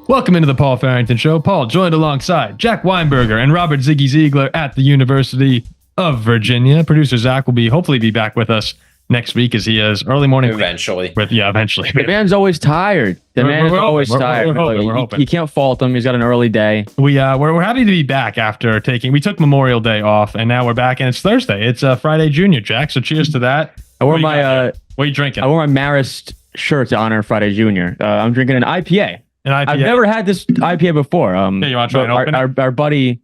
Welcome into the Paul Farrington Show. Paul joined alongside Jack Weinberger and Robert Ziggy Ziegler at the University of Virginia. Producer Zach will hopefully be back with us next week as he has early morning. Eventually. Eventually. The man's always tired. We're hoping. You can't fault him. He's got an early day. We're happy to be back after we took Memorial Day off, and now we're back, and it's Thursday. It's Friday Junior, Jack, so cheers to that. What are you drinking? I wore my Marist shirt to honor Friday Junior. I'm drinking an IPA. I've never had this IPA before. You want to try and open it? Our buddy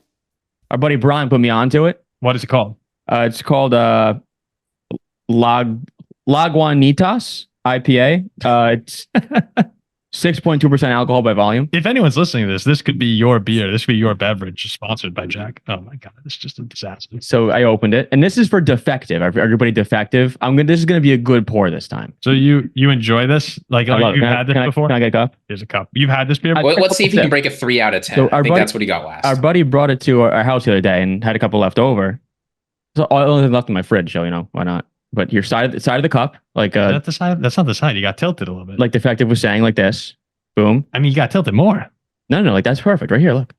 Brian put me onto it. What is it called? It's called Lagunitas IPA. It's 6.2% alcohol by volume. If anyone's listening to this could be your beer. This could be your beverage sponsored by Jack. Oh my God, this is just a disaster. So I opened it, and this is for defective. Everybody defective. This is going to be a good pour this time. So you enjoy this? Like, you've had this before? Can I get a cup? Here's a cup. You've had this beer? Let's see if you can break a 3 out of 10. So I think that's what he got last. Our buddy brought it to our house the other day and had a couple left over. So all only left in my fridge. So why not? But your side of the cup, like that's the side. That's not the side. You got tilted a little bit. Like defective was saying, like this. Boom. I mean, you got tilted more. No, like that's perfect. Right here, look.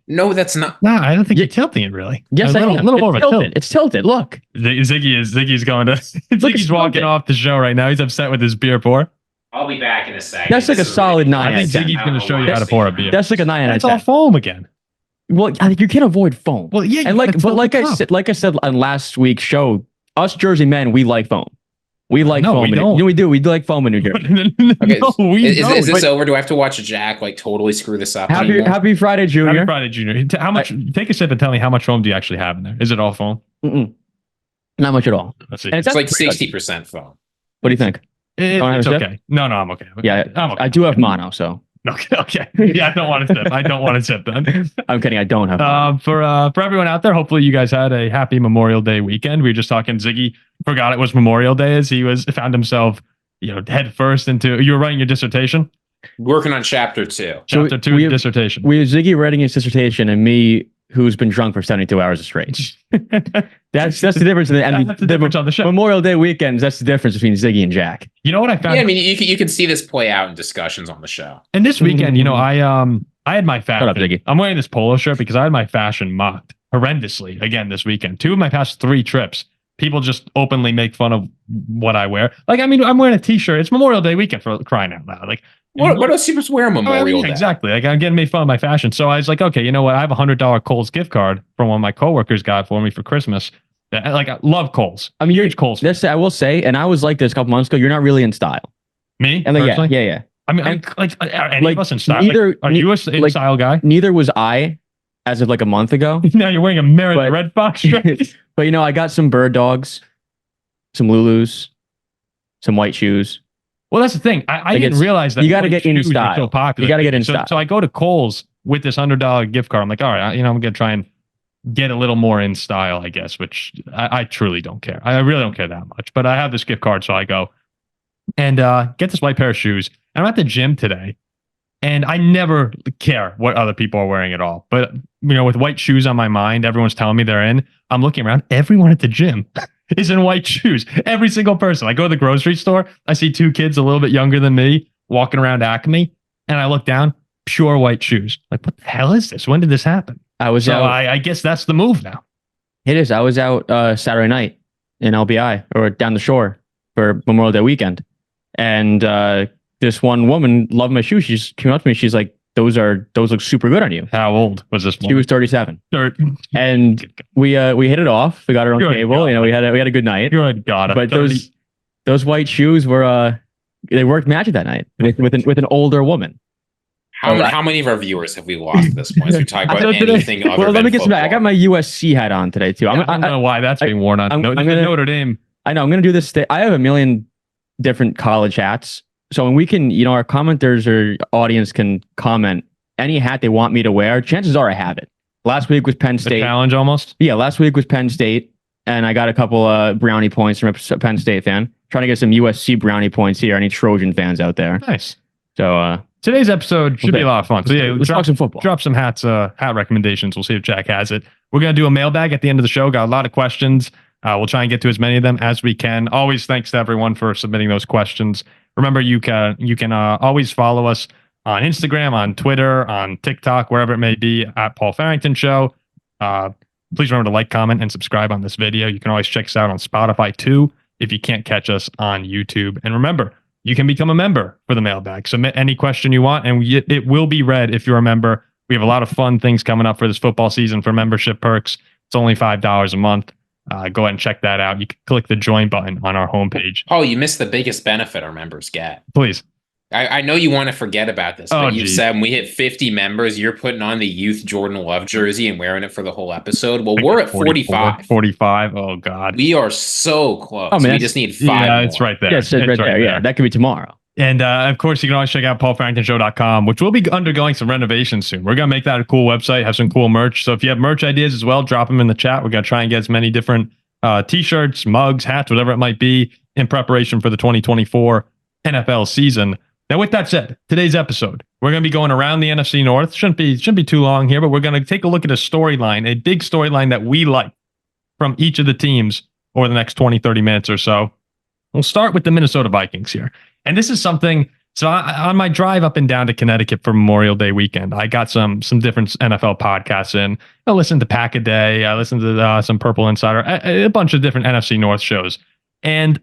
No, that's not. No, I don't think you're tilting it really. Yes, a little more of a tilt. It's tilted. Look. Ziggy's going to. Ziggy's walking off the show right now. He's upset with his beer pour. I'll be back in a second. That's like a solid 9. I think Ziggy's going to show you how to pour a beer. That's like a 9 out of 10. That's all foam again. Well, I think you can't avoid foam. Well, yeah, and like I said on last week's show, us Jersey men, we like foam. We like foam. We don't. We do. We do like foam in New Jersey. Okay, is this over? Do I have to watch Jack totally screw this up? Happy Friday, Junior. Happy Friday, Junior. How much? Take a sip and tell me how much foam do you actually have in there? Is it all foam? Not much at all. Let's see. And it's like 60% foam. What do you think? It's okay. No, I'm okay. Yeah, I'm okay. I do have mono, so. Okay. Yeah, I don't want to sip. Then. I'm kidding. I don't have. For everyone out there, hopefully you guys had a happy Memorial Day weekend. We were just talking. Ziggy forgot it was Memorial Day as he found himself, head first into. You were writing your dissertation. Working on chapter 2. Chapter 2 dissertation. We have Ziggy writing his dissertation, and me, who's been drunk for 72 hours straight. That's the difference. That's the difference on the show. Memorial Day weekends. That's the difference between Ziggy and Jack. You know what I found? Yeah, I mean, you can see this play out in discussions on the show. And this weekend, I had my fashion. Shut up, Ziggy. I'm wearing this polo shirt because I had my fashion mocked horrendously again this weekend. 2 of my past 3 trips, people just openly make fun of what I wear. Like, I mean, I'm wearing a t-shirt. It's Memorial Day weekend, for crying out loud. Like, what else you wear on Memorial Day? Exactly. Like, I'm getting made fun of my fashion. So I was like, okay, you know what? I have a $100 Kohl's gift card from one of my coworkers got for me for Christmas. I love Kohl's. I'm a huge Kohl's. I will say, and I was like this a couple months ago, you're not really in style. Me? And yeah. I mean, are any of us in style? Are you a style guy? Neither was I as of like a month ago. Now you're wearing a Meredith Red Fox shirt. But I got some bird dogs, some Lulus, some white shoes. Well, that's the thing. I didn't realize that you got to get in style. So popular. You got to get in style. So I go to Kohl's with this $100 gift card. I'm like, all right, I'm going to try and get a little more in style, I guess, which I truly don't care. I really don't care that much. But I have this gift card, so I go and get this white pair of shoes. And I'm at the gym today, and I never care what other people are wearing at all. But, with white shoes on my mind, everyone's telling me they're in. I'm looking around. Everyone at the gym is in white shoes. Every single person. I go to the grocery store. I see 2 kids a little bit younger than me walking around Acme, and I look down, pure white shoes. Like, what the hell is this? When did this happen? I guess that's the move now. It is. I was out Saturday night in LBI or down the shore for Memorial Day weekend. And this one woman loved my shoes. She just came up to me. She's like, those look super good on you. How old was this woman? She was 37. And we hit it off. We got her on cable. We had a good night. Good God. But those white shoes were they worked magic that night with an older woman. How many of our viewers have we lost at this point? So we talk about anything other let me get football. some back. I got my USC hat on today too. I don't know why that's being worn on. Notre Dame. I know. I'm going to do this. I have a million different college hats. So when we can, our commenters or audience can comment any hat they want me to wear. Chances are I have it. Last week was Penn State. The challenge almost? Yeah, last week was Penn State. And I got a couple brownie points from a Penn State fan. Trying to get some USC brownie points here. Any Trojan fans out there? Nice. So today's episode should be a lot of fun. So yeah, let's talk some football. Drop some hat recommendations. We'll see if Jack has it. We're going to do a mailbag at the end of the show. Got a lot of questions. We'll try and get to as many of them as we can. Always thanks to everyone for submitting those questions. Remember, you can always follow us on Instagram, on Twitter, on TikTok, wherever it may be, at Paul Farrington Show. Please remember to like, comment, and subscribe on this video. You can always check us out on Spotify too if you can't catch us on YouTube. And remember, you can become a member for the mailbag. Submit any question you want, and it will be read if you're a member. We have a lot of fun things coming up for this football season for membership perks. It's only $5 a month. Go ahead and check that out. You can click the join button on our homepage. Oh, you missed the biggest benefit our members get. Please. I know you want to forget about this, but you said when we hit 50 members, you're putting on the youth Jordan Love jersey and wearing it for the whole episode. Well, we're at 45. 45. Oh, God. We are so close. I mean, we just need 5 Yeah, more. it's right there. Yeah, it's right there. Yeah, that could be tomorrow. And of course, you can always check out paulfarringtonshow.com, which will be undergoing some renovations soon. We're going to make that a cool website, have some cool merch. So if you have merch ideas as well, drop them in the chat. We're going to try and get as many different t-shirts, mugs, hats, whatever it might be in preparation for the 2024 NFL season. Now, with that said, today's episode, we're going to be going around the NFC North. Shouldn't be too long here, but we're going to take a look at a storyline, a big storyline that we like from each of the teams over the next 20, 30 minutes or so. We'll start with the Minnesota Vikings here. And this is something, so on my drive up and down to Connecticut for Memorial Day weekend, I got some different NFL podcasts in. I listened to Pack a Day. I listened to some Purple Insider, a bunch of different NFC North shows. And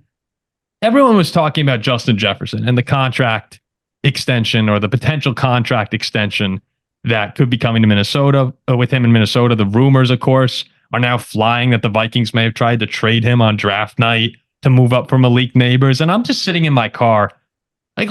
everyone was talking about Justin Jefferson and the contract extension or the potential contract extension that could be coming to Minnesota with him in Minnesota. The rumors, of course, are now flying that the Vikings may have tried to trade him on draft night to move up for Malik Neighbors. And I'm just sitting in my car, like,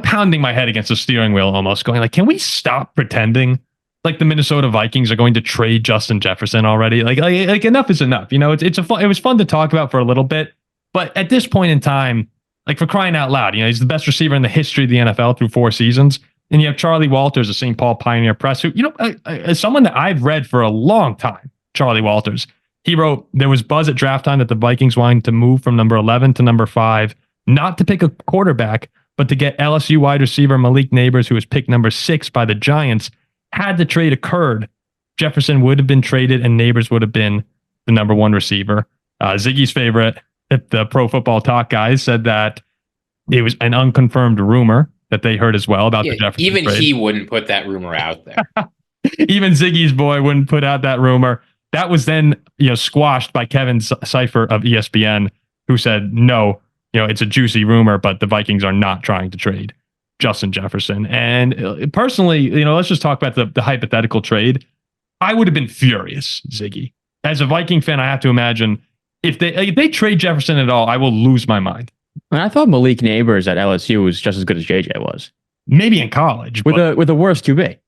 pounding my head against the steering wheel almost, going like, can we stop pretending like the Minnesota Vikings are going to trade Justin Jefferson already? Like enough is enough. It was fun to talk about for a little bit, but at this point in time, like, for crying out loud, he's the best receiver in the history of the NFL through 4 seasons. And you have Charlie Walters of St. Paul Pioneer Press, who, as someone that I've read for a long time, Charlie Walters, he wrote, there was buzz at draft time that the Vikings wanted to move from number 11 to number 5, not to pick a quarterback, but to get LSU wide receiver Malik Neighbors, who was picked number 6 by the Giants. Had the trade occurred, Jefferson would have been traded and Neighbors would have been the number 1 receiver. Ziggy's favorite, the Pro Football Talk guys, said that it was an unconfirmed rumor that they heard as well about the Jefferson even trade. He wouldn't put that rumor out there. Even Ziggy's boy wouldn't put out that rumor. That was then squashed by Kevin Seifert of ESPN, who said, no, it's a juicy rumor, but the Vikings are not trying to trade Justin Jefferson. And personally, let's just talk about the hypothetical trade. I would have been furious, Ziggy. As a Viking fan, I have to imagine if they trade Jefferson at all, I will lose my mind. And I thought Malik Neighbors at LSU was just as good as JJ was. Maybe in college. With a worse QB.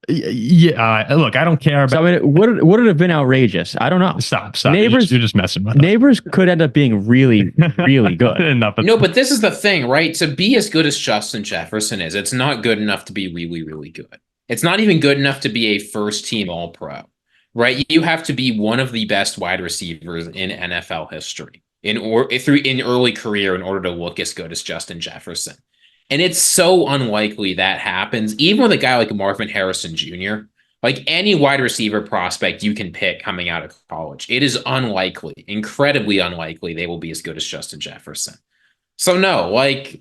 Yeah, look, I don't care about. So, I mean, would it have been outrageous? I don't know. Stop. Neighbors, you're just messing with us. Neighbors could end up being really, really good. No, but this is the thing, right? To be as good as Justin Jefferson is, it's not good enough to be really, really good. It's not even good enough to be a first-team All-Pro, right? You have to be one of the best wide receivers in NFL history in early career in order to look as good as Justin Jefferson. And it's so unlikely that happens, even with a guy like Marvin Harrison Jr., like any wide receiver prospect you can pick coming out of college. It is unlikely, incredibly unlikely they will be as good as Justin Jefferson. So no, like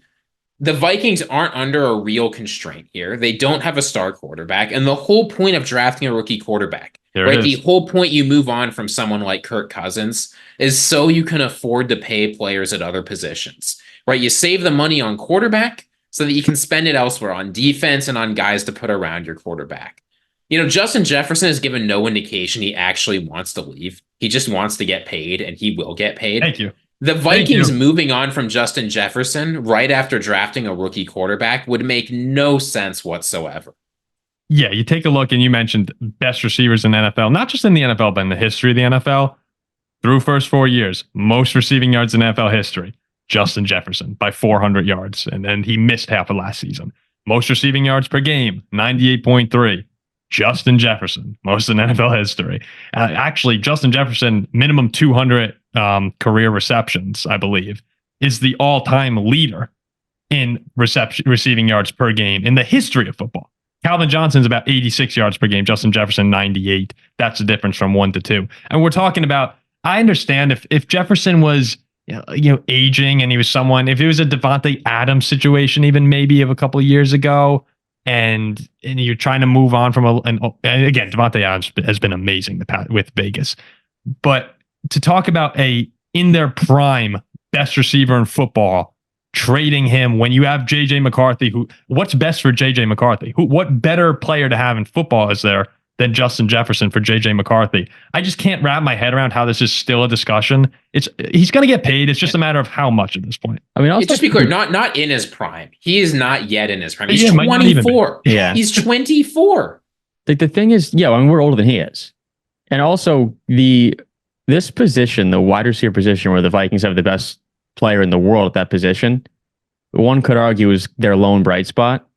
the Vikings aren't under a real constraint here. They don't have a star quarterback. And the whole point of drafting a rookie quarterback, right? The whole point you move on from someone like Kirk Cousins is so you can afford to pay players at other positions, right? You save the money on quarterback so that you can spend it elsewhere on defense and on guys to put around your quarterback. Justin Jefferson has given no indication he actually wants to leave. He just wants to get paid, and he will get paid. Thank you. The Vikings moving on from Justin Jefferson right after drafting a rookie quarterback would make no sense whatsoever. Yeah, you take a look, and you mentioned best receivers in the NFL, not just in the NFL, but in the history of the NFL. Through first 4 years, most receiving yards in NFL history. Justin Jefferson by 400 yards, and then he missed half of last season. Most receiving yards per game, 98.3. Justin Jefferson, most in NFL history. Actually, Justin Jefferson, minimum 200 career receptions, I believe, is the all-time leader in receiving yards per game in the history of football. Calvin Johnson's about 86 yards per game. Justin Jefferson, 98. That's the difference from 1 to 2. And we're talking about, I understand if Jefferson was aging and he was someone, if it was a Devontae Adams situation, even maybe of a couple of years ago, and you're trying to move on from and again, Devontae Adams has been amazing with Vegas. But to talk about in their prime best receiver in football, trading him when you have JJ McCarthy, what's best for JJ McCarthy? What better player to have in football is there than Justin Jefferson for JJ McCarthy? I just can't wrap my head around how this is still a discussion. He's going to get paid. It's just a matter of how much at this point. I mean, just be clear, not in his prime. He is not yet in his prime. He's 24. Yeah, he's 24. The thing is, I mean, we're older than he is, and also this position, the wide receiver position, where the Vikings have the best player in the world at that position, one could argue is their lone bright spot.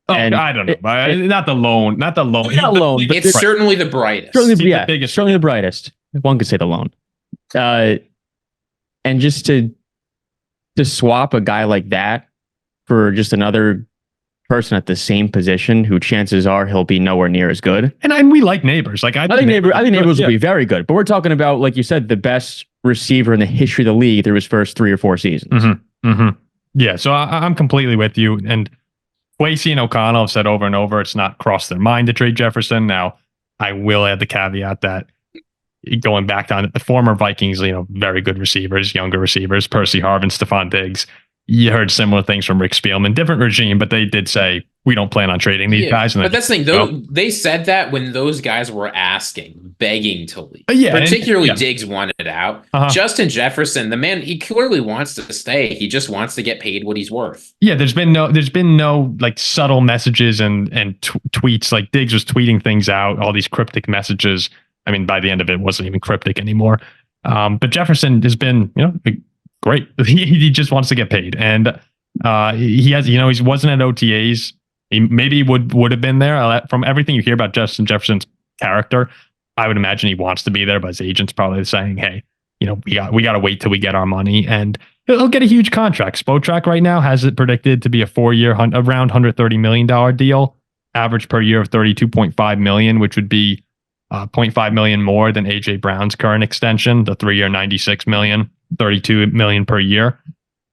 Oh, I don't know. Not the lone. Not lone. It's certainly the brightest. Certainly the brightest. One could say the lone. And just to swap a guy like that for just another person at the same position, who chances are he'll be nowhere near as good. And we like Neighbors. Like I think Neighbors will be very good. But we're talking about, like you said, the best receiver in the history of the league through his first 3 or 4 seasons. Mm-hmm. Mm-hmm. Yeah. So I'm completely with you. And Kwesi and O'Connell have said over and over it's not crossed their mind to trade Jefferson. Now, I will add the caveat that going back down the former Vikings, very good receivers, younger receivers, Percy Harvin, Stephon Diggs. You heard similar things from Rick Spielman, different regime, but they did say we don't plan on trading these guys. But that's the thing, they said that when those guys were begging to leave. Particularly Diggs wanted out. Justin Jefferson, the man, he clearly wants to stay. He just wants to get paid what he's worth. Yeah, there's been no like subtle messages and tweets. Like Diggs was tweeting things out, all these cryptic messages. I mean, by the end of it wasn't even cryptic anymore. But Jefferson has been, great. He just wants to get paid, and he has. He wasn't at OTAs. Maybe would have been there. From everything you hear about Justin Jefferson's character, I would imagine he wants to be there. But his agent's probably saying, "Hey, we got to wait till we get our money," and he'll get a huge contract. Spotrac right now has it predicted to be a 4-year, around $130 million deal, average per year of $32.5 million, which would be $0.5 million more than AJ Brown's current extension, the 3-year $96 million. $32 million per year.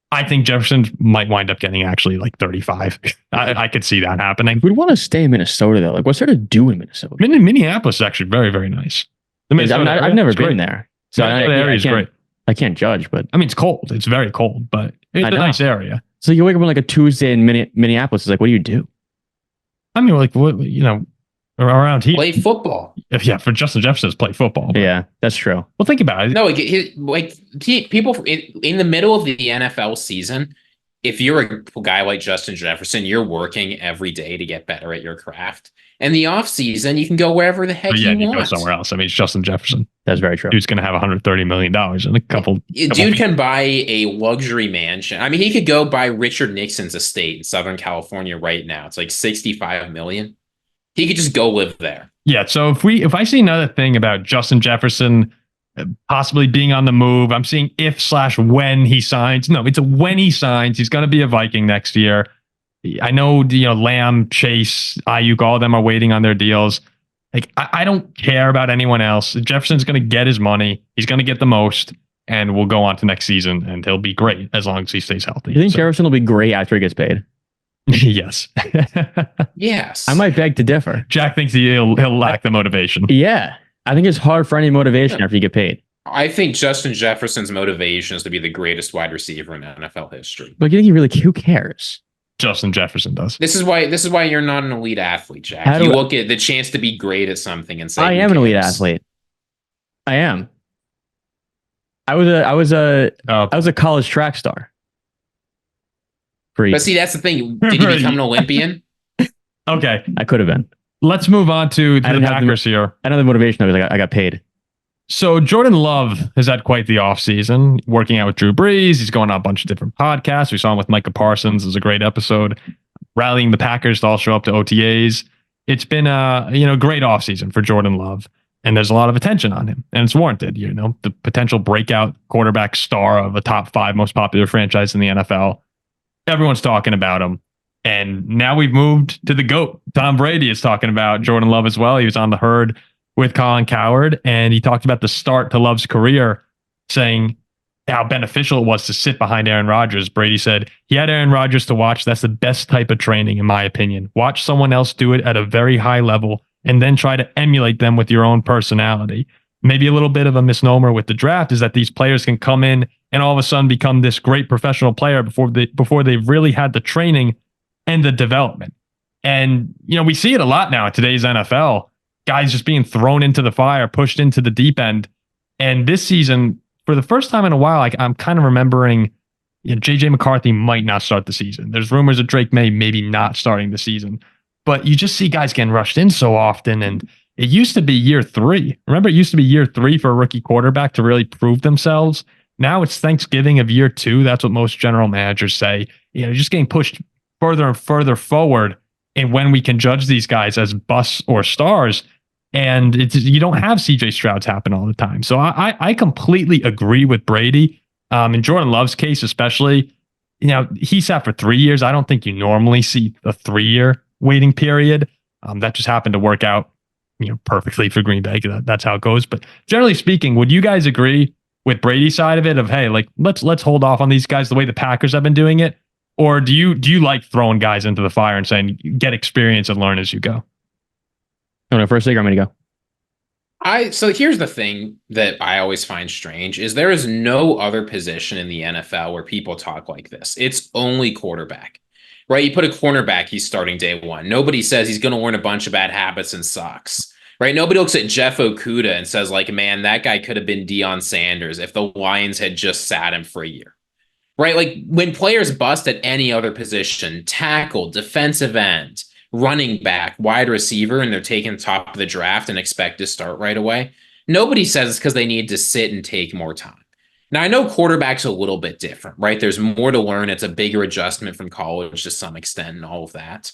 I think Jefferson might wind up getting actually like 35. I could see that happening. We'd want to stay in Minnesota though. Like, what's there to do in Minnesota? Minneapolis is actually very, very nice. I've never been there, so the area is great. I can't judge, but I mean, it's cold. It's very cold, but it's a nice area. So you wake up on like a Tuesday in Minneapolis. It's like, what do you do? I mean, like what around here, play football. Yeah, for Justin Jefferson, play football. Yeah, that's true. Well, think about it. No, people in the middle of the NFL season, if you're a guy like Justin Jefferson, you're working every day to get better at your craft. And the off season, you can go wherever the heck you want. Go somewhere else. I mean, it's Justin Jefferson. That's very true. Dude's going to have $130 million in a couple. Dude can buy a luxury mansion. I mean, he could go buy Richard Nixon's estate in Southern California right now. It's like $65 million. He could just go live there. Yeah. So if I see another thing about Justin Jefferson possibly being on the move, I'm seeing if/when he signs. No, it's a when he signs. He's going to be a Viking next year. I know, Lamb, Chase, Ayuk, all of them are waiting on their deals. Like, I don't care about anyone else. Jefferson's going to get his money. He's going to get the most, and we'll go on to next season, and he'll be great as long as he stays healthy. You think Jefferson will be great after he gets paid? Yes. Yes. I might beg to differ. Jack thinks he'll lack the motivation. Yeah. I think it's hard for any motivation after you get paid. I think Justin Jefferson's motivation is to be the greatest wide receiver in NFL history. But you think who cares? Justin Jefferson does. This is why you're not an elite athlete, Jack. You look at the chance to be great at something and say, I am an elite athlete. I am. I was a college track star. But see, that's the thing. Did you become an Olympian? Okay. I could have been. Let's move on to the Packers here. I know the motivation of it. I got paid. So Jordan Love has had quite the offseason, working out with Drew Brees. He's going on a bunch of different podcasts. We saw him with Micah Parsons. It was a great episode. Rallying the Packers to all show up to OTAs. It's been a great offseason for Jordan Love. And there's a lot of attention on him. And it's warranted. The potential breakout quarterback star of a top 5 most popular franchise in the NFL. Everyone's talking about him. And now we've moved to the GOAT. Tom Brady is talking about Jordan Love as well. He was on the Herd with Colin Cowherd, and he talked about the start to Love's career, saying, how beneficial it was to sit behind Aaron Rodgers. Brady said he had Aaron Rodgers to watch. That's the best type of training, in my opinion. Watch someone else do it at a very high level and then try to emulate them with your own personality. Maybe a little bit of a misnomer with the draft is that these players can come in and all of a sudden become this great professional player before they've really had the training and the development. And, we see it a lot now in today's NFL. Guys just being thrown into the fire, pushed into the deep end. And this season, for the first time in a while, I'm kind of remembering, JJ McCarthy might not start the season. There's rumors of Drake May maybe not starting the season. But you just see guys getting rushed in so often. And it used to be year 3. Remember, it used to be year 3 for a rookie quarterback to really prove themselves. Now it's Thanksgiving of year 2. That's what most general managers say. Just getting pushed further and further forward. And when we can judge these guys as busts or stars, and you don't have CJ Strouds happen all the time. So I completely agree with Brady. In Jordan Love's case, especially, he sat for 3 years. I don't think you normally see a 3-year waiting period. That just happened to work out, perfectly for Green Bay. That's how it goes. But generally speaking, would you guys agree with Brady's side of it of, hey, like let's hold off on these guys the way the Packers have been doing it? Or do you like throwing guys into the fire and saying, get experience and learn as you go? No, first thing I'm going to go. So here's the thing that I always find strange is there is no other position in the NFL where people talk like this. It's only quarterback, right? You put a cornerback, he's starting day 1. Nobody says he's going to learn a bunch of bad habits and sucks, right? Nobody looks at Jeff Okudah and says like, man, that guy could have been Deion Sanders if the Lions had just sat him for a year. Right? Like when players bust at any other position, tackle, defensive end, running back, wide receiver, and they're taking top of the draft and expect to start right away, nobody says it's because they need to sit and take more time. Now, I know quarterback's a little bit different, right? There's more to learn. It's a bigger adjustment from college to some extent and all of that.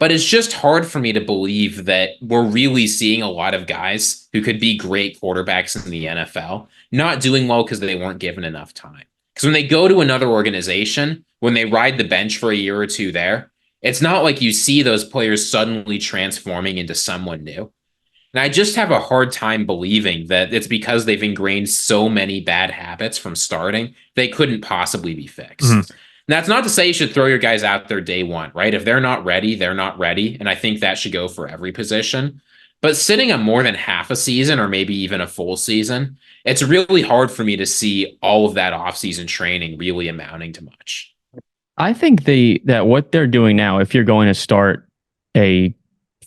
But it's just hard for me to believe that we're really seeing a lot of guys who could be great quarterbacks in the NFL not doing well because they weren't given enough time. Because when they go to another organization, when they ride the bench for a year or two there, it's not like you see those players suddenly transforming into someone new. And I just have a hard time believing that it's because they've ingrained so many bad habits from starting, they couldn't possibly be fixed. Mm-hmm. That's not to say you should throw your guys out there day 1, right? If they're not ready, they're not ready. And I think that should go for every position. But sitting on more than half a season or maybe even a full season, it's really hard for me to see all of that offseason training really amounting to much. I think that what they're doing now, if you're going to start a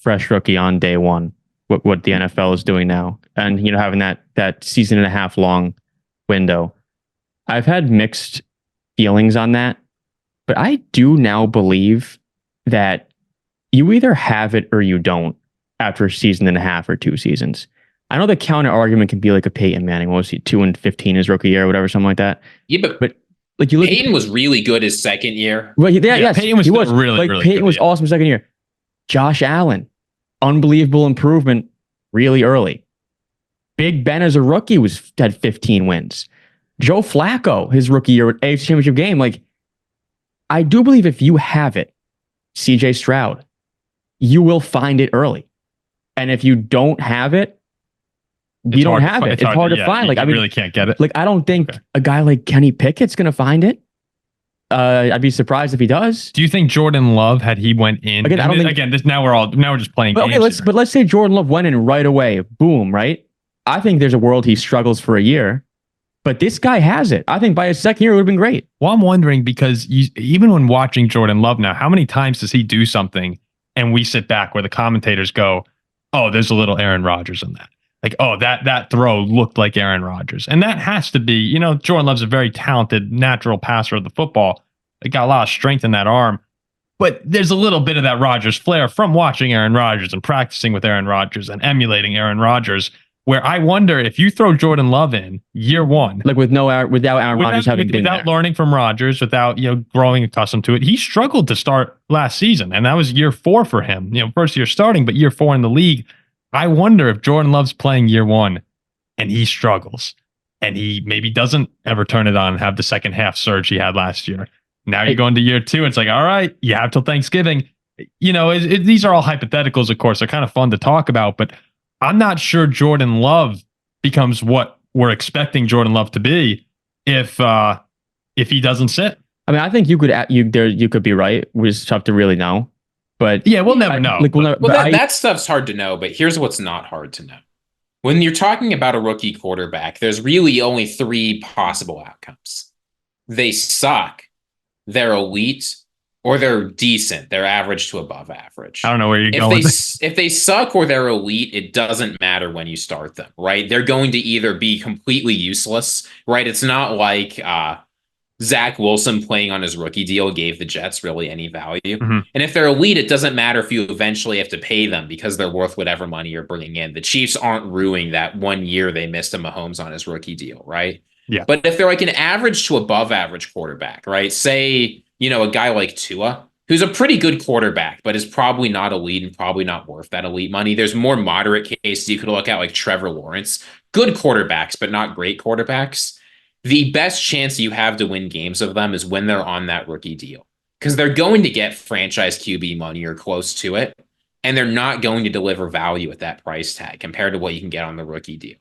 fresh rookie on day 1, what the NFL is doing now, and having that season and a half long window, I've had mixed feelings on that, but I do now believe that you either have it or you don't after a season and a half or 2 seasons. I know the counter argument can be like a Peyton Manning. What was he, 2-15 his rookie year or whatever, something like that? Yeah, but like you look, Peyton was really good his second year. Well, yes, Peyton was really Peyton good, was awesome second year. Josh Allen, unbelievable improvement really early. Big Ben as a rookie had 15 wins. Joe Flacco, his rookie year with AFC Championship game. Like, I do believe if you have it, CJ Stroud, you will find it early. And if you don't have it, you don't have it. It's hard to find. Like, I mean, really can't get it. Like, I don't think a guy like Kenny Pickett's going to find it. I'd be surprised if he does. Do you think Jordan Love, had he went in again? I don't think, again. Now we're just playing. But games okay, let's say Jordan Love went in right away. Boom, right? I think there's a world he struggles for a year, but this guy has it. I think by his second year, it would have been great. Well, I'm wondering because even when watching Jordan Love now, how many times does he do something and we sit back where the commentators go, "Oh, there's a little Aaron Rodgers in that." Like, oh, that throw looked like Aaron Rodgers. And that has to be, Jordan Love's a very talented, natural passer of the football. He got a lot of strength in that arm. But there's a little bit of that Rodgers flair from watching Aaron Rodgers and practicing with Aaron Rodgers and emulating Aaron Rodgers, where I wonder if you throw Jordan Love in year 1. Like without Aaron Rodgers having been without learning from Rodgers, without, growing accustomed to it. He struggled to start last season. And that was year 4 for him. First year starting, but year 4 in the league. I wonder if Jordan Love's playing year 1 and he struggles and he maybe doesn't ever turn it on and have the second half surge he had last year. Now you're going to year 2. It's like, all right, you have till Thanksgiving. These are all hypotheticals, of course. They're kind of fun to talk about, but I'm not sure Jordan Love becomes what we're expecting Jordan Love to be if he doesn't sit. I mean, I think you could be right. It's tough to really know, but Yeah, we'll never know. That stuff's hard to know. But here's what's not hard to know. When you're talking about a rookie quarterback, there's really only 3 possible outcomes. They suck, they're elite, or they're decent. They're average to above average. I don't know where you're going. If they suck or they're elite, it doesn't matter when you start them, right? They're going to either be completely useless, right? It's not like Zach Wilson playing on his rookie deal gave the Jets really any value. Mm-hmm. And if they're elite, it doesn't matter if you eventually have to pay them because they're worth whatever money you're bringing in. The Chiefs aren't ruining that 1 year they missed a Mahomes on his rookie deal, right? Yeah. But if they're like an average to above average quarterback, right? Say, a guy like Tua, who's a pretty good quarterback, but is probably not elite and probably not worth that elite money. There's more moderate cases you could look at, like Trevor Lawrence. Good quarterbacks, but not great quarterbacks. The best chance you have to win games of them is when they're on that rookie deal, because they're going to get franchise QB money or close to it, and they're not going to deliver value at that price tag compared to what you can get on the rookie deal.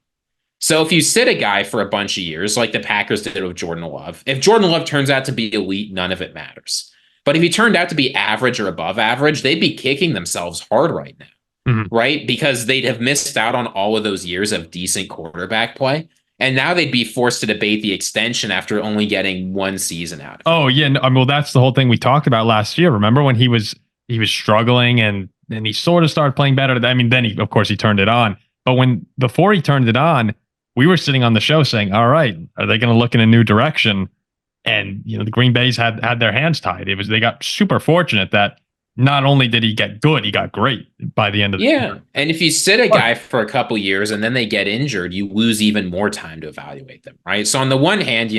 So if you sit a guy for a bunch of years, like the Packers did with Jordan Love, if Jordan Love turns out to be elite, none of it matters. But if he turned out to be average or above average, they'd be kicking themselves hard right now, right? Because they'd have missed out on all of those years of decent quarterback play. And now they'd be forced to debate the extension after only getting 1 season out of it. Oh, yeah. No, well, that's the whole thing we talked about last year. Remember when he was struggling and then he sort of started playing better. I mean, then of course, he turned it on. But before he turned it on, we were sitting on the show saying, all right, are they going to look in a new direction? And, the Green Bay's had their hands tied. They got super fortunate that not only did he get good, he got great by the end of the year. And if you sit a guy for a couple years and then they get injured, you lose even more time to evaluate them, right? So on the one hand,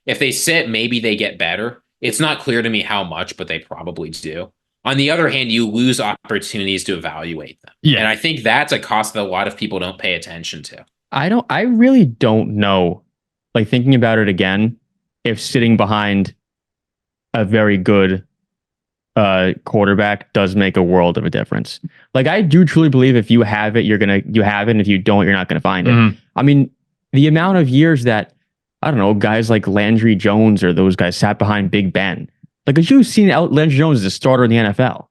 if they sit, maybe they get better. It's not clear to me how much, but they probably do. On the other hand, you lose opportunities to evaluate them. Yeah. And I think that's a cost that a lot of people don't pay attention to. I really don't know, like thinking about it again, if sitting behind a very good quarterback does make a world of a difference. Like, I do truly believe if you have it, you have it. And if you don't, you're not going to find it. I mean, the amount of years that, I don't know, guys like Landry Jones or those guys sat behind Big Ben. Like, have you seen Landry Jones as a starter in the NFL?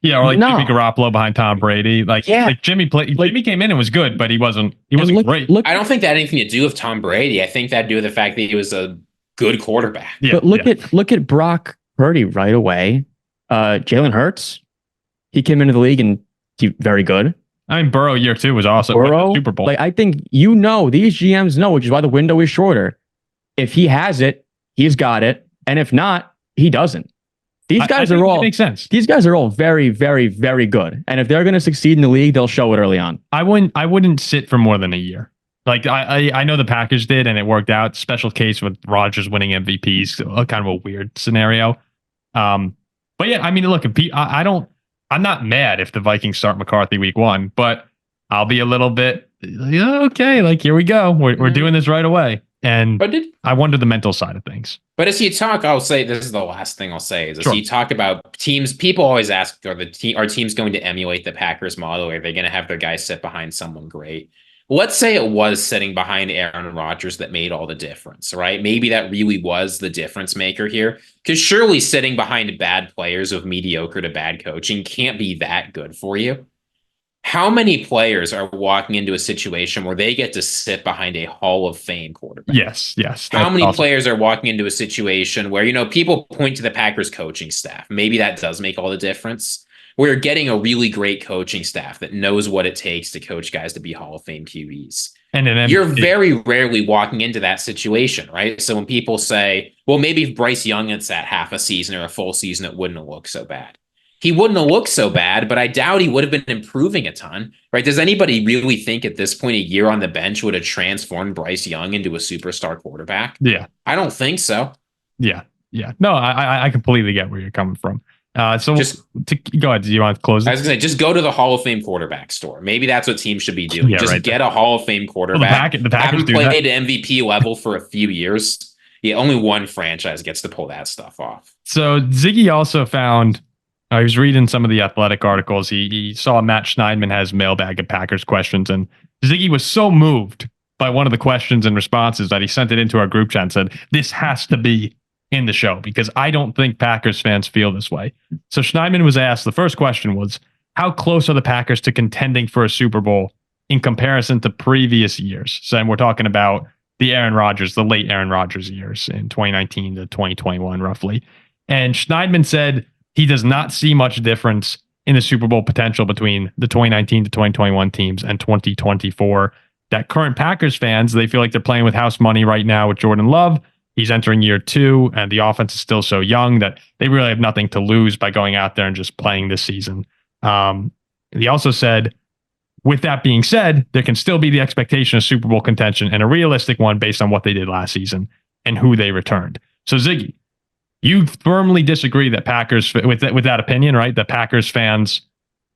Yeah, or like Jimmy Garoppolo behind Tom Brady. Like Jimmy came in and was good, but he wasn't great. I don't think that had anything to do with Tom Brady. I think that had to do with the fact that he was a good quarterback. Yeah, but look at Brock Purdy right away. Jalen Hurts, he came into the league and he very good. I mean, Burrow year 2 was awesome. Burrow, Super Bowl. Like, I think these GMs know, which is why the window is shorter. If he has it, he's got it, and if not, he doesn't. These guys are all, it makes sense. These guys are all very, very, very good, and if they're going to succeed in the league, they'll show it early on. I wouldn't sit for more than a year. Like, I know the Packers did, and it worked out. Special case with Rodgers winning MVPs, kind of a weird scenario. But yeah, I mean, look, I'm not mad if the Vikings start McCarthy week 1, but I'll be a little bit, okay, like, here we go. We're doing this right away. And I wonder the mental side of things. But as you talk, I'll say, this is the last thing I'll say, is as you talk about teams, people always ask, are teams going to emulate the Packers model? Or are they going to have their guys sit behind someone great? Let's say it was sitting behind Aaron Rodgers that made all the difference, right? Maybe that really was the difference maker here. Because surely sitting behind bad players with mediocre to bad coaching can't be that good for you. How many players are walking into a situation where they get to sit behind a Hall of Fame quarterback? Yes. How many players are walking into a situation where, people point to the Packers coaching staff? Maybe that does make all the difference. We're getting a really great coaching staff that knows what it takes to coach guys to be Hall of Fame QBs. And you're very rarely walking into that situation, right? So when people say, well, maybe if Bryce Young had sat half a season or a full season, it wouldn't have looked so bad. He wouldn't have looked so bad, but I doubt he would have been improving a ton, right? Does anybody really think at this point a year on the bench would have transformed Bryce Young into a superstar quarterback? Yeah. I don't think so. Yeah. No, I completely get where you're coming from. So go ahead. Do you want to close it? I was going to say, just go to the Hall of Fame quarterback store. Maybe that's what teams should be doing. Get a Hall of Fame quarterback. Well, the Packers haven't played at MVP level for a few years. Yeah, only one franchise gets to pull that stuff off. So Ziggy also found, I was reading some of the Athletic articles. He saw Matt Schneidman has mailbag of Packers questions, and Ziggy was so moved by one of the questions and responses that he sent it into our group chat and said, this has to be in the show because I don't think Packers fans feel this way. So Schneidman was asked, the first question was, how close are the Packers to contending for a Super Bowl in comparison to previous years? So we're talking about the late Aaron Rodgers years in 2019 to 2021, roughly. And Schneidman said he does not see much difference in the Super Bowl potential between the 2019 to 2021 teams and 2024. That current Packers fans, they feel like they're playing with house money right now with Jordan Love. He's entering year 2, and the offense is still so young that they really have nothing to lose by going out there and just playing this season. He also said, with that being said, there can still be the expectation of Super Bowl contention and a realistic one based on what they did last season and who they returned. So Ziggy, you firmly disagree that Packers with that opinion, right? That Packers fans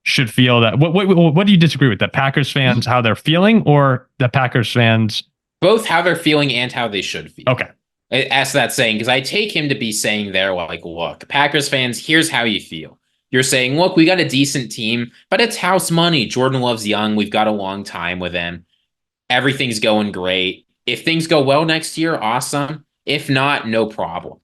should feel that. What do you disagree with? That Packers fans how they're feeling, or the Packers fans both how they're feeling and how they should feel? Okay. Ask that saying, because I take him to be saying there, like, look, Packers fans, here's how you feel. You're saying, look, we got a decent team, but it's house money. Jordan Love's young. We've got a long time with him. Everything's going great. If things go well next year, awesome. If not, no problem.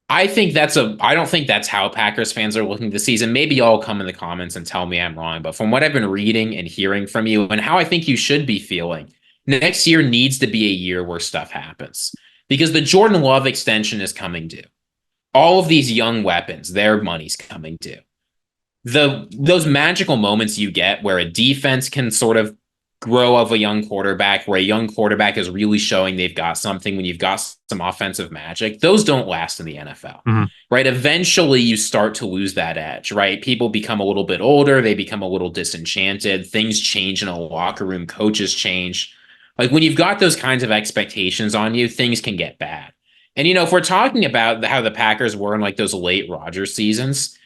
I don't think that's how Packers fans are looking this season. Maybe y'all come in the comments and tell me I'm wrong, but from what I've been reading and hearing from you and how I think you should be feeling, next year needs to be a year where stuff happens. Because the Jordan Love extension is coming due. All of these young weapons, their money's coming due. Those magical moments you get where a defense can sort of grow of a young quarterback, where a young quarterback is really showing they've got something when you've got some offensive magic, those don't last in the NFL, right? Eventually you start to lose that edge, right? People become a little bit older. They become a little disenchanted. Things change in a locker room. Coaches change. Like when you've got those kinds of expectations on you, things can get bad. And, if we're talking about how the Packers were in like those late Rodgers seasons,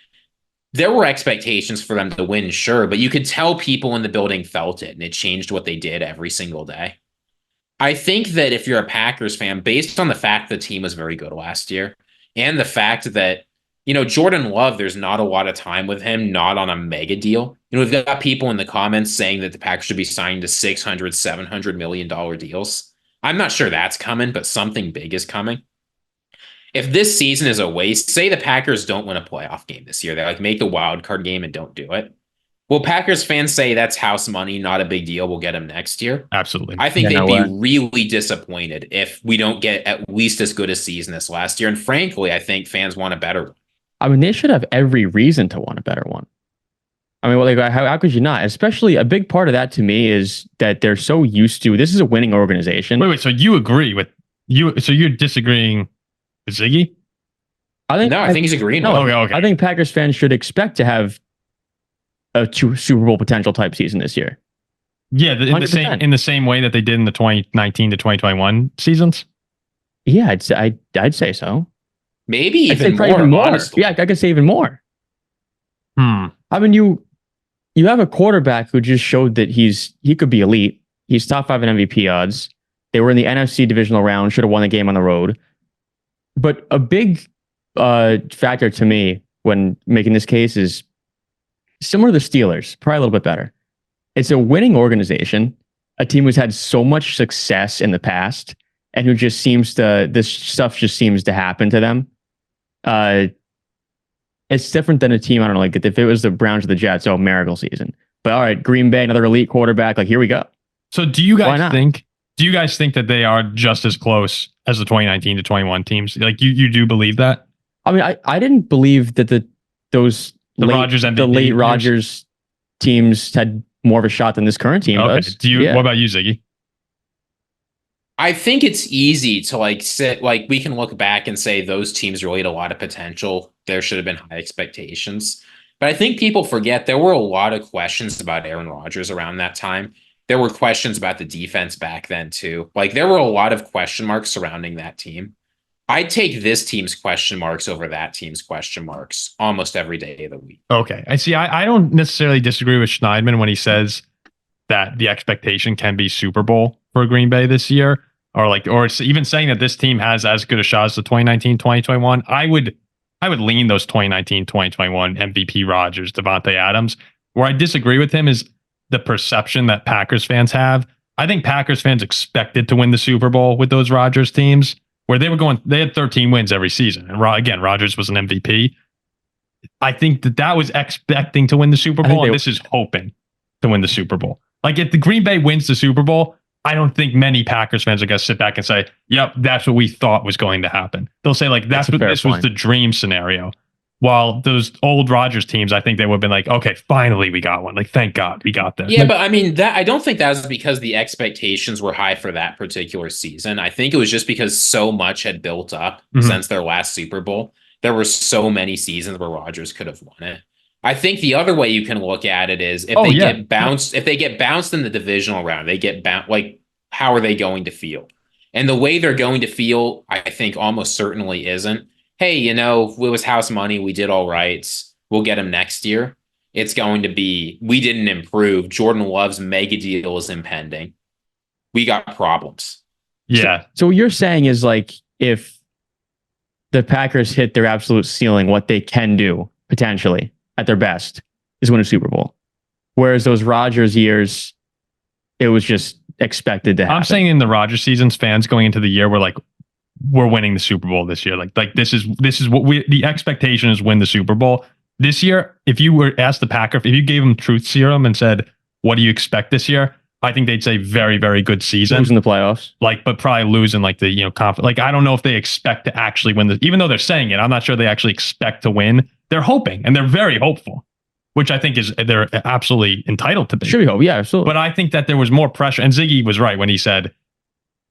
there were expectations for them to win, sure, but you could tell people in the building felt it, and it changed what they did every single day. I think that if you're a Packers fan, based on the fact the team was very good last year, and the fact that, Jordan Love, there's not a lot of time with him, not on a mega deal. We've got people in the comments saying that the Packers should be signed to $600, $700 million deals. I'm not sure that's coming, but something big is coming. If this season is a waste, say the Packers don't win a playoff game this year, they like make the wild card game and don't do it. Will Packers fans say that's house money, not a big deal, we'll get him next year? Absolutely. I think they'd be really disappointed if we don't get at least as good a season as last year. And frankly, I think fans want a better one. I mean, they should have every reason to want a better one. I mean, how could you not? Especially a big part of that to me is that they're so used to, this is a winning organization. Wait, so you agree with you? So you're disagreeing with Ziggy? I think he's agreeing. No, okay. I think Packers fans should expect to have a Super Bowl potential type season this year. Yeah, in the same way that they did in the 2019 to 2021 seasons. Yeah, I'd say so. Maybe even more. Honestly. Yeah, I could say even more. I mean, you have a quarterback who just showed that he could be elite. He's top 5 in MVP odds. They were in the NFC divisional round, should have won the game on the road. But a big factor to me when making this case is similar to the Steelers, probably a little bit better. It's a winning organization, a team who's had so much success in the past, and who just this stuff just seems to happen to them. It's different than a team, I don't know, like if it was the Browns or the Jets, miracle season. But all right, Green Bay, another elite quarterback, like here we go. So do you guys think that they are just as close as the 2019 to 21 teams? Like you do believe that? I mean, I didn't believe that the late Rodgers teams had more of a shot than this current team does. What about you, Ziggy? I think it's easy to we can look back and say those teams really had a lot of potential. There should have been high expectations. But I think people forget there were a lot of questions about Aaron Rodgers around that time. There were questions about the defense back then too. Like there were a lot of question marks surrounding that team. I'd take this team's question marks over that team's question marks almost every day of the week. Okay. I see. I don't necessarily disagree with Schneidman when he says that the expectation can be Super Bowl for Green Bay this year, or even saying that this team has as good a shot as the 2019, 2021. I would lean those 2019, 2021 MVP Rodgers, Devontae Adams. Where I disagree with him is the perception that Packers fans have I think Packers fans expected to win the Super Bowl with those Rodgers teams, where they had 13 wins every season. And again, Rodgers was an MVP. I think that was expecting to win the Super Bowl, and this is hoping to win the Super Bowl. Like, if the Green Bay wins the Super Bowl, I don't think many Packers fans are going to sit back and say, yep, that's what we thought was going to happen. They'll say, like, this was the dream scenario. While those old Rodgers teams, I think they would have been like, okay, finally we got one. Like, thank God we got this. Yeah, but I mean, that I don't think that was because the expectations were high for that particular season. I think it was just because so much had built up since their last Super Bowl. There were so many seasons where Rodgers could have won it. I think the other way you can look at it is if they get bounced in the divisional round, they get bounced. Like, how are they going to feel? And the way they're going to feel, I think, almost certainly isn't, hey, it was house money. We did all right. We'll get him next year. It's going to be, we didn't improve. Jordan Love's mega deal is impending. We got problems. Yeah. So what you're saying is, like, if the Packers hit their absolute ceiling, what they can do potentially at their best is win a Super Bowl. Whereas those Rodgers years, it was just expected to happen. I'm saying in the Rodgers seasons, fans going into the year were like, we're winning the Super Bowl this year. Like this is what the expectation is, win the Super Bowl. This year, if you were asked the Packer, if you gave them truth serum and said, what do you expect this year? I think they'd say very, very good season. Losing the playoffs. Like, but probably losing like the, like, I don't know if they expect to actually win even though they're saying it, I'm not sure they actually expect to win. They're hoping, and they're very hopeful, which I think they're absolutely entitled to be. Sure, we hope. Yeah, absolutely. But I think that there was more pressure, and Ziggy was right when he said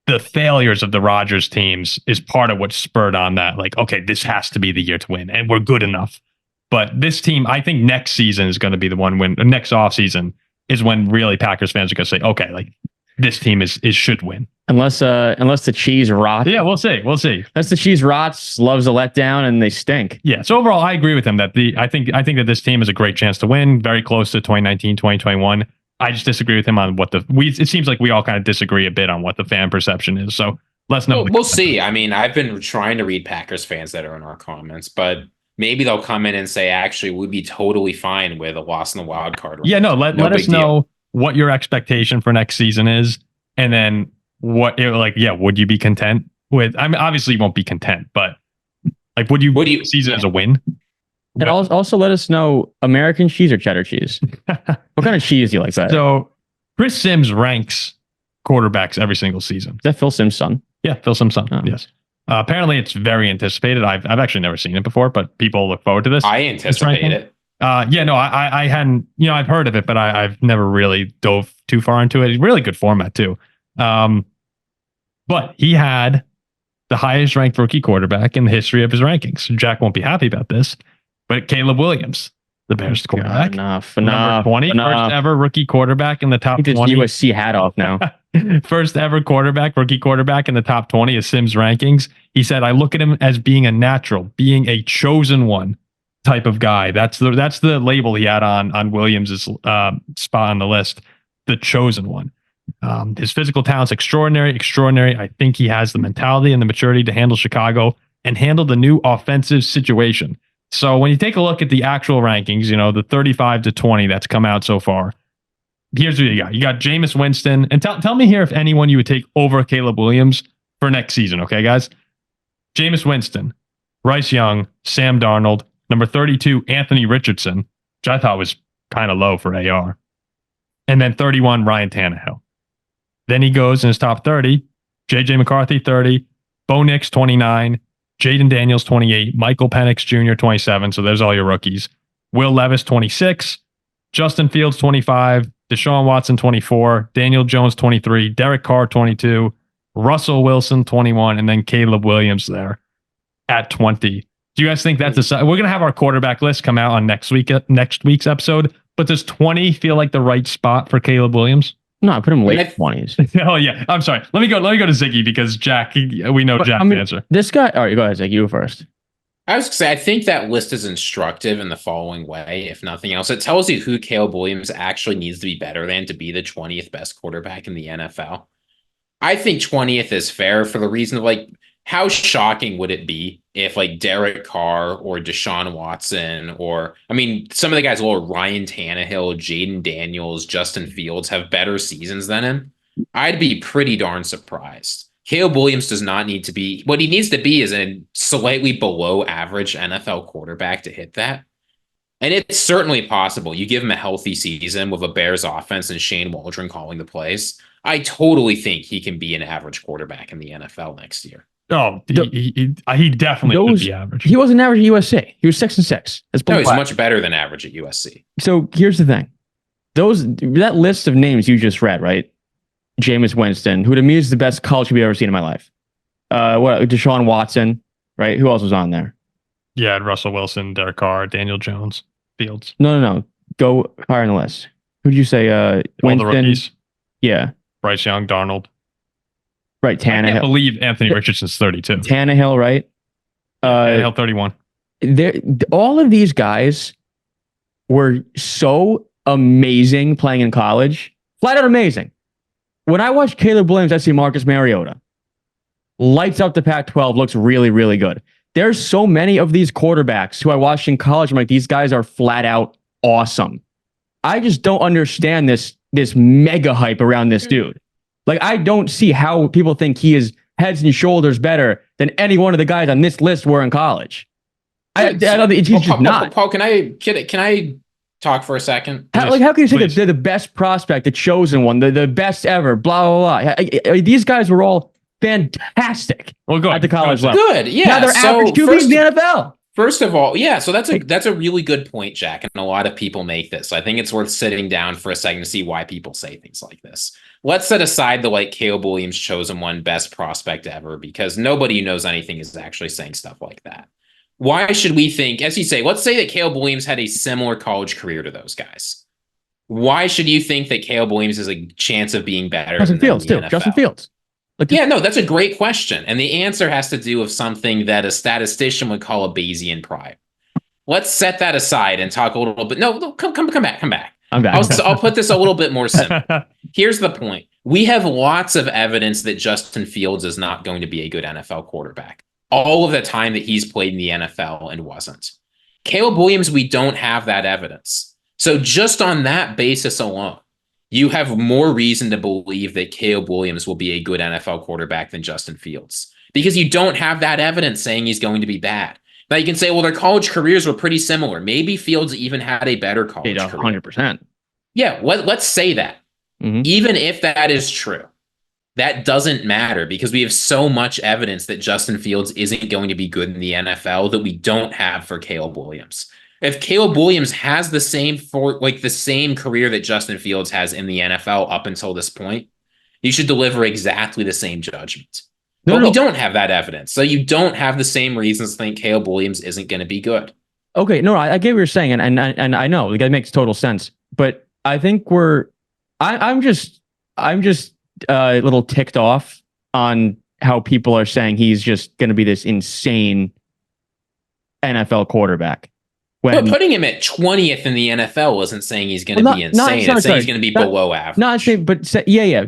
the failures of the Rodgers teams is part of what spurred on that. Like, okay, this has to be the year to win, and we're good enough. But this team, I think next season is going to be the one when next offseason is when really Packers fans are going to say, okay, like, this team should win. Unless the cheese rots. Yeah, we'll see. Unless the cheese rots, loves a letdown, and they stink. Yeah. So overall, I agree with him that I think that this team has a great chance to win, very close to 2019, 2021. I just disagree with him on it seems like we all kind of disagree a bit on what the fan perception is. So let's know. We'll see. I mean, I've been trying to read Packers fans that are in our comments, but maybe they'll come in and say, actually, we'd be totally fine with a loss in the wild card. Yeah, no, let us know what your expectation for next season is. And then would you be content with, I mean, obviously you won't be content, but like, would you season as a win? And also let us know, American cheese or cheddar cheese? What kind of cheese do you like better? So Chris Sims ranks quarterbacks every single season. Is that Phil Sims' son? Yeah, Phil Sims' son. Oh. Yes. Apparently it's very anticipated. I've actually never seen it before, but people look forward to this. I anticipate it. I hadn't, I've heard of it, but I've never really dove too far into it. Really good format too. But he had the highest ranked rookie quarterback in the history of his rankings. Jack won't be happy about this, but Caleb Williams, the Bears quarterback. Enough. Number 20, first ever rookie quarterback in the top 20. Take this USC hat off now. First ever rookie quarterback in the top 20 of Sims rankings. He said, I look at him as being a natural, being a chosen one type of guy. That's the label he had on Williams' spot on the list, the chosen one. His physical talent's extraordinary. I think he has the mentality and the maturity to handle Chicago and handle the new offensive situation. So when you take a look at the actual rankings, the 35 to 20 that's come out so far, here's what you got. You got Jameis Winston. And tell me here if anyone you would take over Caleb Williams for next season, okay, guys? Jameis Winston, Bryce Young, Sam Darnold, number 32, Anthony Richardson, which I thought was kind of low for AR. And then 31, Ryan Tannehill. Then he goes in his top 30, J.J. McCarthy, 30, Bo Nix, 29, Jaden Daniels, 28, Michael Penix Jr., 27. So there's all your rookies. Will Levis, 26, Justin Fields, 25, Deshaun Watson, 24, Daniel Jones, 23, Derek Carr, 22, Russell Wilson, 21, and then Caleb Williams there at 20. Do you guys think that's we're going to have our quarterback list come out on next week's episode, but does 20 feel like the right spot for Caleb Williams? No, I put him late 20s. Oh yeah, I'm sorry. Let me go to Ziggy because Jack, we know Jack's answer. This guy. All right, go ahead, Ziggy. You first. I was going to say, I think that list is instructive in the following way, if nothing else. It tells you who Caleb Williams actually needs to be better than to be the 20th best quarterback in the NFL. I think 20th is fair for the reason of, like, how shocking would it be if, like, Derek Carr or Deshaun Watson or, I mean, some of the guys, Ryan Tannehill, Jaden Daniels, Justin Fields have better seasons than him? I'd be pretty darn surprised. Caleb Williams does not need to be, what he needs to be is a slightly below average NFL quarterback to hit that. And it's certainly possible. You give him a healthy season with a Bears offense and Shane Waldron calling the plays. I totally think he can be an average quarterback in the NFL next year. Oh, he definitely could be average. He wasn't average at USC. He was 6-6. No, he's much better than average at USC. So here's the thing. That list of names you just read, right? Jameis Winston, who to me is the best college QB I've ever seen in my life. Deshaun Watson, right? Who else was on there? Yeah, Russell Wilson, Derek Carr, Daniel Jones, Fields. No. Go higher on the list. Who did you say? All the rookies. Yeah. Bryce Young, Darnold. Right, Tannehill. I can't believe Anthony Richardson's 32. Tannehill, right? Tannehill, 31. All of these guys were so amazing playing in college. Flat out amazing. When I watch Caleb Williams, I see Marcus Mariota. Lights up the Pac-12, looks really, really good. There's so many of these quarterbacks who I watched in college. I'm like, these guys are flat out awesome. I just don't understand this mega hype around this dude. Like, I don't see how people think he is heads and shoulders better than any one of the guys on this list were in college. I don't think he's just not. Paul, can I talk for a second? How can you say that they're the best prospect, the chosen one, the best ever, blah, blah, blah? These guys were all fantastic at the college level. Good, yeah. Now they're average QBs in the NFL. First of all, yeah, so that's a really good point, Jack, and a lot of people make this. I think it's worth sitting down for a second to see why people say things like this. Let's set aside the Caleb Williams chosen one best prospect ever, because nobody who knows anything is actually saying stuff like that. Why should we think, as you say, let's say that Caleb Williams had a similar college career to those guys. Why should you think that Caleb Williams has a chance of being better Justin Fields, too. NFL? Justin Fields. That's a great question. And the answer has to do with something that a statistician would call a Bayesian prior. Let's set that aside and talk a little bit. No, come back. I'm back. I'll put this a little bit more simple. Here's the point. We have lots of evidence that Justin Fields is not going to be a good NFL quarterback. All of the time that he's played in the NFL and wasn't. Caleb Williams, we don't have that evidence. So just on that basis alone, you have more reason to believe that Caleb Williams will be a good NFL quarterback than Justin Fields, because you don't have that evidence saying he's going to be bad. Now you can say, well, their college careers were pretty similar. Maybe Fields even had a better college career. 100%. Yeah, let's say that. Mm-hmm. Even if that is true, that doesn't matter, because we have so much evidence that Justin Fields isn't going to be good in the NFL that we don't have for Caleb Williams. If Caleb Williams has the same career that Justin Fields has in the NFL up until this point, you should deliver exactly the same judgment. But we don't have that evidence. So you don't have the same reasons to think Caleb Williams isn't going to be good. Okay, no, I get what you're saying, and I know that makes total sense. But I think I'm just a little ticked off on how people are saying he's just going to be this insane NFL quarterback. But putting him at 20th in the NFL isn't saying he's going to be insane. It's saying he's going to be below average. Not saying, but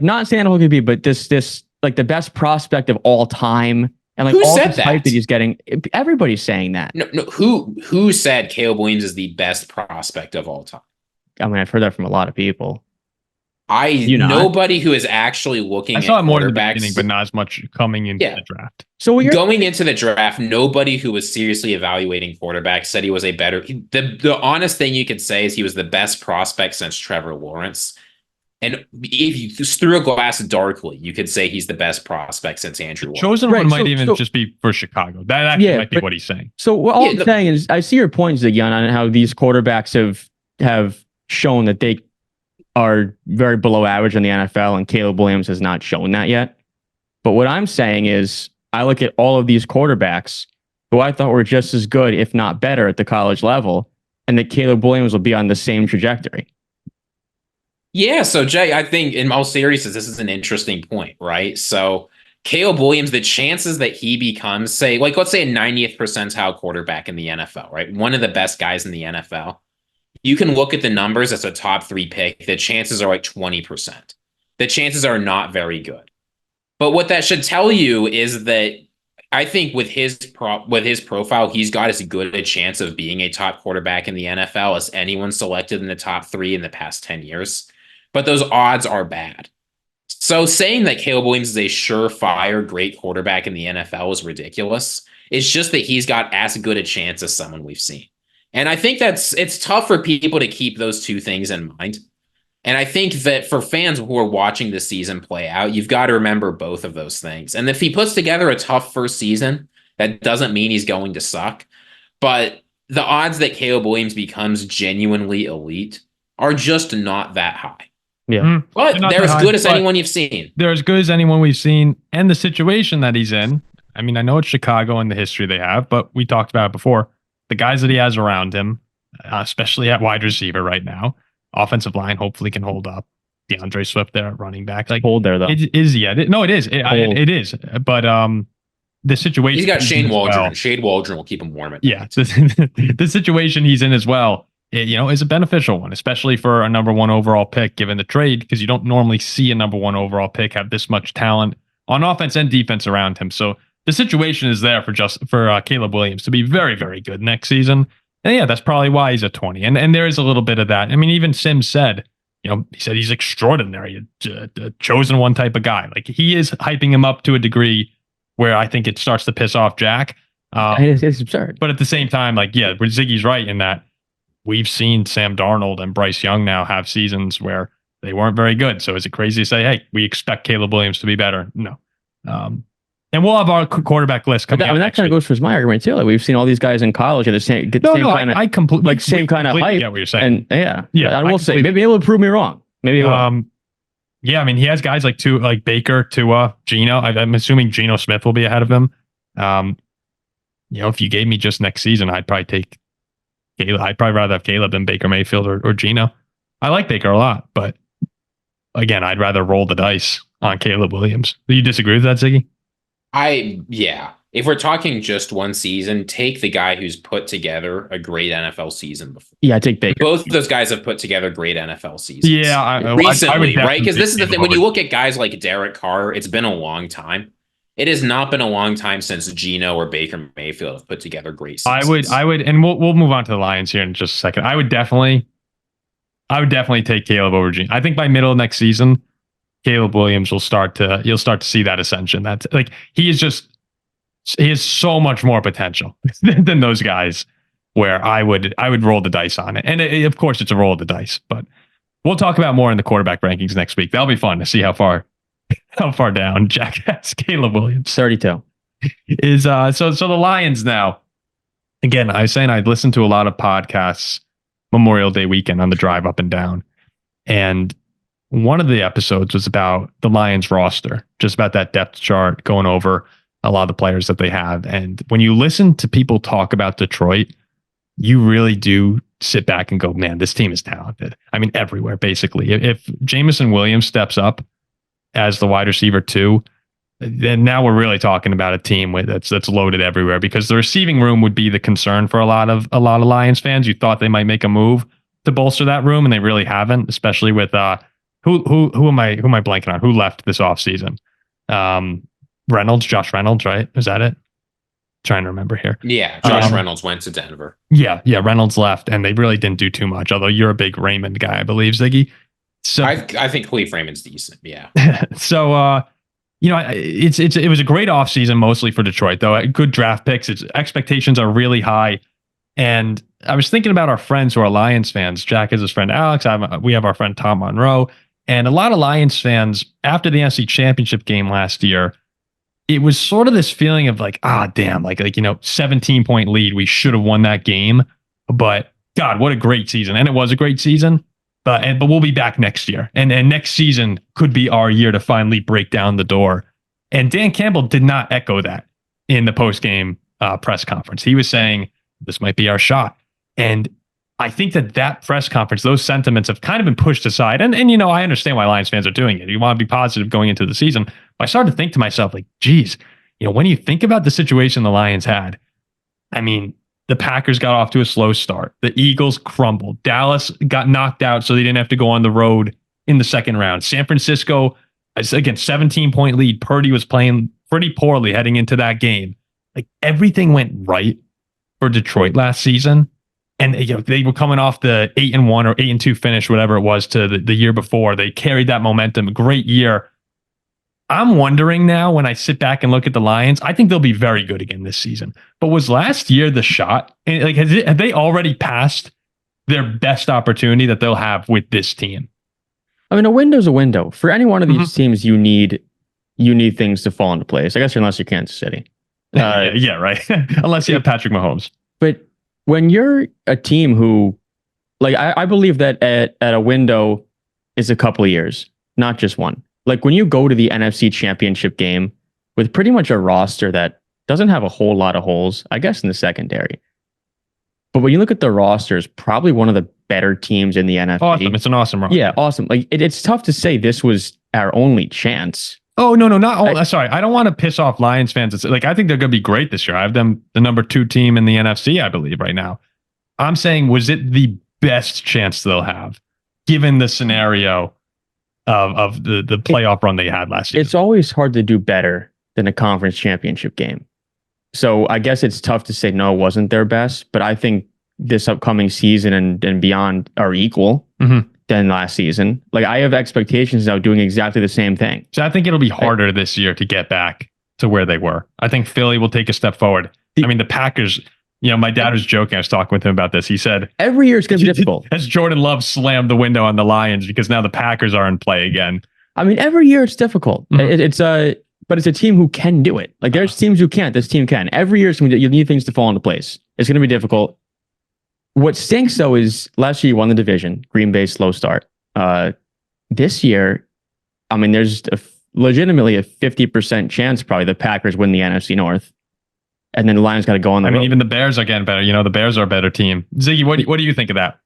not saying he'll be, but this the best prospect of all time, and who all said the hype that he's getting. Everybody's saying that. No. Who said Caleb Williams is the best prospect of all time? I mean, I've heard that from a lot of people. Nobody who is actually looking. I saw it more in the beginning, but not as much coming into the draft. So going into the draft, nobody who was seriously evaluating quarterbacks said he was a better. The honest thing you could say is he was the best prospect since Trevor Lawrence. And if you just threw a glass darkly, you could say he's the best prospect since Andrew Luck. Chosen one might just be for Chicago. That actually might be what he's saying. So all I'm saying is, I see your points, Ziggy, on how these quarterbacks have shown that they are very below average in the NFL, and Caleb Williams has not shown that yet. But what I'm saying is, I look at all of these quarterbacks who I thought were just as good, if not better, at the college level, and that Caleb Williams will be on the same trajectory. Yeah, so Jay, I think in all seriousness, this is an interesting point, right? So Caleb Williams, the chances that he becomes, let's say a 90th percentile quarterback in the NFL, right? One of the best guys in the NFL. You can look at the numbers as a top 3 pick. The chances are 20%. The chances are not very good. But what that should tell you is that I think with his profile, he's got as good a chance of being a top quarterback in the NFL as anyone selected in the top 3 in the past 10 years. But those odds are bad. So saying that Caleb Williams is a surefire great quarterback in the NFL is ridiculous. It's just that he's got as good a chance as someone we've seen. And I think it's tough for people to keep those two things in mind. And I think that for fans who are watching this season play out, you've got to remember both of those things. And if he puts together a tough first season, that doesn't mean he's going to suck. But the odds that Caleb Williams becomes genuinely elite are just not that high. Yeah. But they're as good as anyone you've seen. They're as good as anyone we've seen. And the situation that he's in, I mean, I know it's Chicago and the history they have, but we talked about it before. The guys that he has around him, especially at wide receiver right now, offensive line hopefully can hold up. DeAndre Swift there at running back. Like, hold there, though. It is, yeah. No, it is. It is. But the situation... He's got Shane Waldron. Well, Shane Waldron will keep him warm. Yeah. The situation he's in as well, is a beneficial one, especially for a number one overall pick, given the trade, because you don't normally see a number one overall pick have this much talent on offense and defense around him. So the situation is there for Caleb Williams to be very, very good next season. And yeah, that's probably why he's at 20. And there is a little bit of that. I mean, even Sims said, he said he's extraordinary, a chosen one type of guy. Like, he is hyping him up to a degree where I think it starts to piss off Jack. It's absurd. But at the same time, like, yeah, Ziggy's right in that we've seen Sam Darnold and Bryce Young now have seasons where they weren't very good. So is it crazy to say, hey, we expect Caleb Williams to be better? No. And we'll have our quarterback list coming out. That kind of goes for my argument too. Like, we've seen all these guys in college at the same kind of, I completely like same kind of hype. Get what you're saying. And I will say, maybe he'll prove me wrong. Maybe he will. Yeah, I mean, he has guys like Baker, Tua, Geno. I'm assuming Geno Smith will be ahead of him. If you gave me just next season, I'd probably take Caleb. I'd probably rather have Caleb than Baker Mayfield or Geno. I like Baker a lot, but again, I'd rather roll the dice on Caleb Williams. Do you disagree with that, Ziggy? If we're talking just one season, take the guy who's put together a great NFL season before. Yeah, take Baker. Both of those guys have put together great NFL seasons. Yeah, recently, right? Because this is the thing. When you look at guys like Derek Carr, it's been a long time. It has not been a long time since Geno or Baker Mayfield have put together great seasons. I would, and we'll move on to the Lions here in just a second. I would definitely take Caleb over Geno. I think by middle of next season, Caleb Williams you'll start to see that ascension. That's like, he has so much more potential than those guys, where I would roll the dice on it. And of course it's a roll of the dice, but we'll talk about more in the quarterback rankings next week. That'll be fun to see how far down Jack has Caleb Williams. 32 is so the Lions now. Again, I was saying I'd listened to a lot of podcasts Memorial Day weekend on the drive up and down. And one of the episodes was about the Lions roster, just about that depth chart, going over a lot of the players that they have. And when you listen to people talk about Detroit, you really do sit back and go, man, this team is talented. I mean, everywhere, basically. If Jameson Williams steps up as the wide receiver 2, then now we're really talking about a team that's loaded everywhere, because the receiving room would be the concern for a lot of Lions fans. You thought they might make a move to bolster that room, and they really haven't, especially with who am I blanking on? Who left this offseason? Josh Reynolds, right? Is that it? Trying to remember here. Yeah, Josh Reynolds went to Denver. Yeah, Reynolds left, and they really didn't do too much, although you're a big Raymond guy, I believe, Ziggy. So I think Khalif Raymond's decent, yeah. So it was a great offseason mostly for Detroit, though. Good draft picks. Its expectations are really high. And I was thinking about our friends who are Lions fans. Jack has his friend Alex. We have our friend Tom Monroe. And a lot of Lions fans, after the NFC Championship game last year, it was sort of this feeling of like, damn, like 17-point lead. We should have won that game. But God, what a great season. And it was a great season. But we'll be back next year. And next season could be our year to finally break down the door. And Dan Campbell did not echo that in the post-game press conference. He was saying, this might be our shot. And I think that press conference, those sentiments have kind of been pushed aside. And I understand why Lions fans are doing it. You want to be positive going into the season. But I started to think to myself, like, geez, when you think about the situation the Lions had, I mean, the Packers got off to a slow start. The Eagles crumbled. Dallas got knocked out, so they didn't have to go on the road in the second round. San Francisco, again, 17-point lead. Purdy was playing pretty poorly heading into that game. Like, everything went right for Detroit last season. And they were coming off the 8-1 or 8-2 finish, whatever it was, to the year before. They carried that momentum. Great year. I'm wondering now when I sit back and look at the Lions, I think they'll be very good again this season. But was last year the shot? And like, have they already passed their best opportunity that they'll have with this team? I mean, a window's a window. For any one of these teams, you need things to fall into place. I guess unless you're Kansas City. Yeah, right. Unless you have Patrick Mahomes. But when you're a team who, like, I believe that at a window is a couple of years, not just one. Like when you go to the NFC Championship game with pretty much a roster that doesn't have a whole lot of holes, I guess, in the secondary. But when you look at the rosters, probably one of the better teams in the NFC. Awesome. It's an awesome roster. Yeah, awesome. Like it's tough to say this was our only chance. Oh, no, not all. Sorry, I don't want to piss off Lions fans. It's like, I think they're going to be great this year. I have them the number 2 team in the NFC, I believe, right now. I'm saying, was it the best chance they'll have, given the scenario of the playoff run they had last year? It's always hard to do better than a conference championship game. So I guess it's tough to say no, it wasn't their best, but I think this upcoming season and beyond are equal than last season. Like I have expectations now doing exactly the same thing. So I think it'll be harder this year to get back to where they were. I think Philly will take a step forward. I mean, the Packers, my dad was joking. I was talking with him about this. He said, every year it's going to be difficult. As Jordan Love slammed the window on the Lions because now the Packers are in play again. I mean, every year it's difficult. But it's a team who can do it. Like there's teams who can't. This team can. Every year you need things to fall into place. It's going to be difficult. What stinks though is last year you won the division. Green Bay slow start. This year, I mean, there's legitimately a 50% chance probably the Packers win the NFC North, and then the Lions got to go on the road. Even the Bears are getting better. The Bears are a better team. Ziggy, what do you think of that?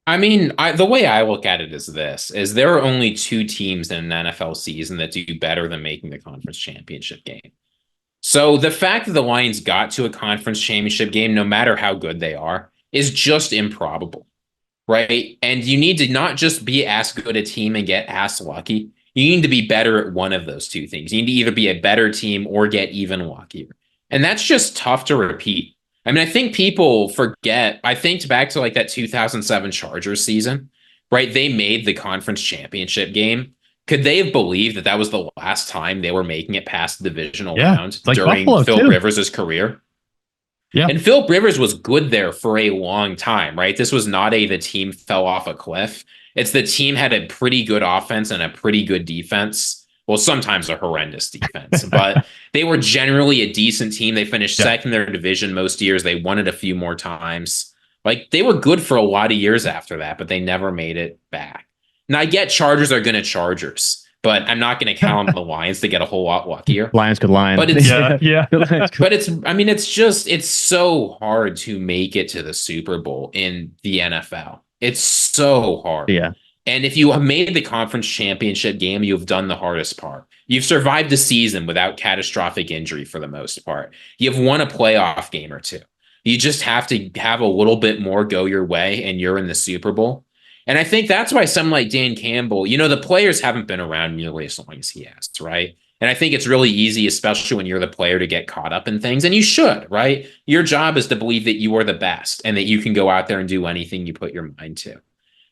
I mean, the way I look at it is there are only 2 teams in an NFL season that do better than making the conference championship game. So the fact that the Lions got to a conference championship game, no matter how good they are, is just improbable, right? And you need to not just be as good a team and get as lucky. You need to be better at one of those 2 things. You need to either be a better team or get even luckier. And that's just tough to repeat. I mean, I think people forget. I think back to like that 2007 Chargers season, right? They made the conference championship game. Could they have believed that was the last time they were making it past the divisional round during Phil Rivers' career? Yeah. And Phil Rivers was good there for a long time, right? This was not the team fell off a cliff. It's the team had a pretty good offense and a pretty good defense. Well, sometimes a horrendous defense, but they were generally a decent team. They finished second in their division most years. They won it a few more times. Like they were good for a lot of years after that, but they never made it back. Now I get Chargers are going to Chargers, but I'm not going to count on the Lions to get a whole lot luckier. Lions could line. But it's, but it's so hard to make it to the Super Bowl in the NFL. It's so hard. Yeah. And if you have made the conference championship game, you've done the hardest part. You've survived the season without catastrophic injury for the most part. You've won a playoff game or 2. You just have to have a little bit more go your way, and you're in the Super Bowl. And I think that's why someone like Dan Campbell, the players haven't been around nearly as long as he has, right? And I think it's really easy, especially when you're the player, to get caught up in things. And you should, right? Your job is to believe that you are the best and that you can go out there and do anything you put your mind to.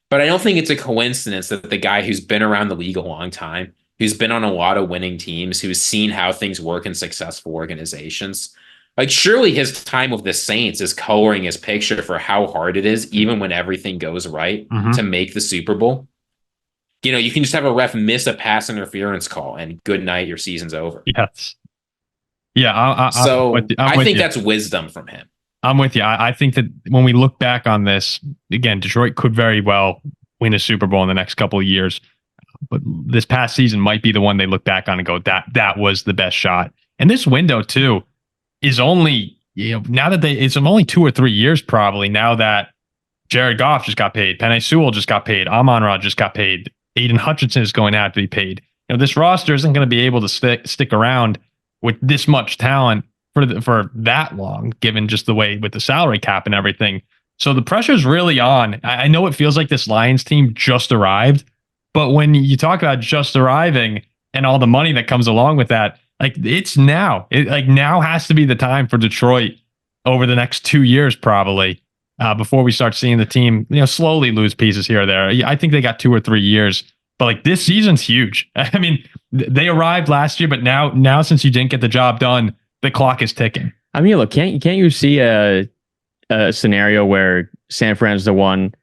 But I don't think it's a coincidence that the guy who's been around the league a long time, who's been on a lot of winning teams, who's seen how things work in successful organizations, like surely his time with the Saints is coloring his picture for how hard it is, even when everything goes right, to make the Super Bowl. You can just have a ref miss a pass interference call and good night, your season's over. Yes. Yeah. I think that's wisdom from him. I'm with you. I think that when we look back on this, again, Detroit could very well win a Super Bowl in the next couple of years. But this past season might be the one they look back on and go, that was the best shot. And this window, too, is only, now that it's only 2 or 3 years probably now that Jared Goff just got paid. Penei Sewell just got paid. Amon-Ra just got paid. Aiden Hutchinson is going to have to be paid. This roster isn't going to be able to stick around with this much talent for that long, given just the way with the salary cap and everything. So the pressure's really on. I know it feels like this Lions team just arrived, but when you talk about just arriving and all the money that comes along with that, like it's now. Now has to be the time for Detroit over the next 2 years, probably, before we start seeing the team, slowly lose pieces here or there. I think they got 2 or 3 years But like this season's huge. I mean, they arrived last year, but now since you didn't get the job done, the clock is ticking. I mean, look, can't you see a scenario where San Fran's the 1,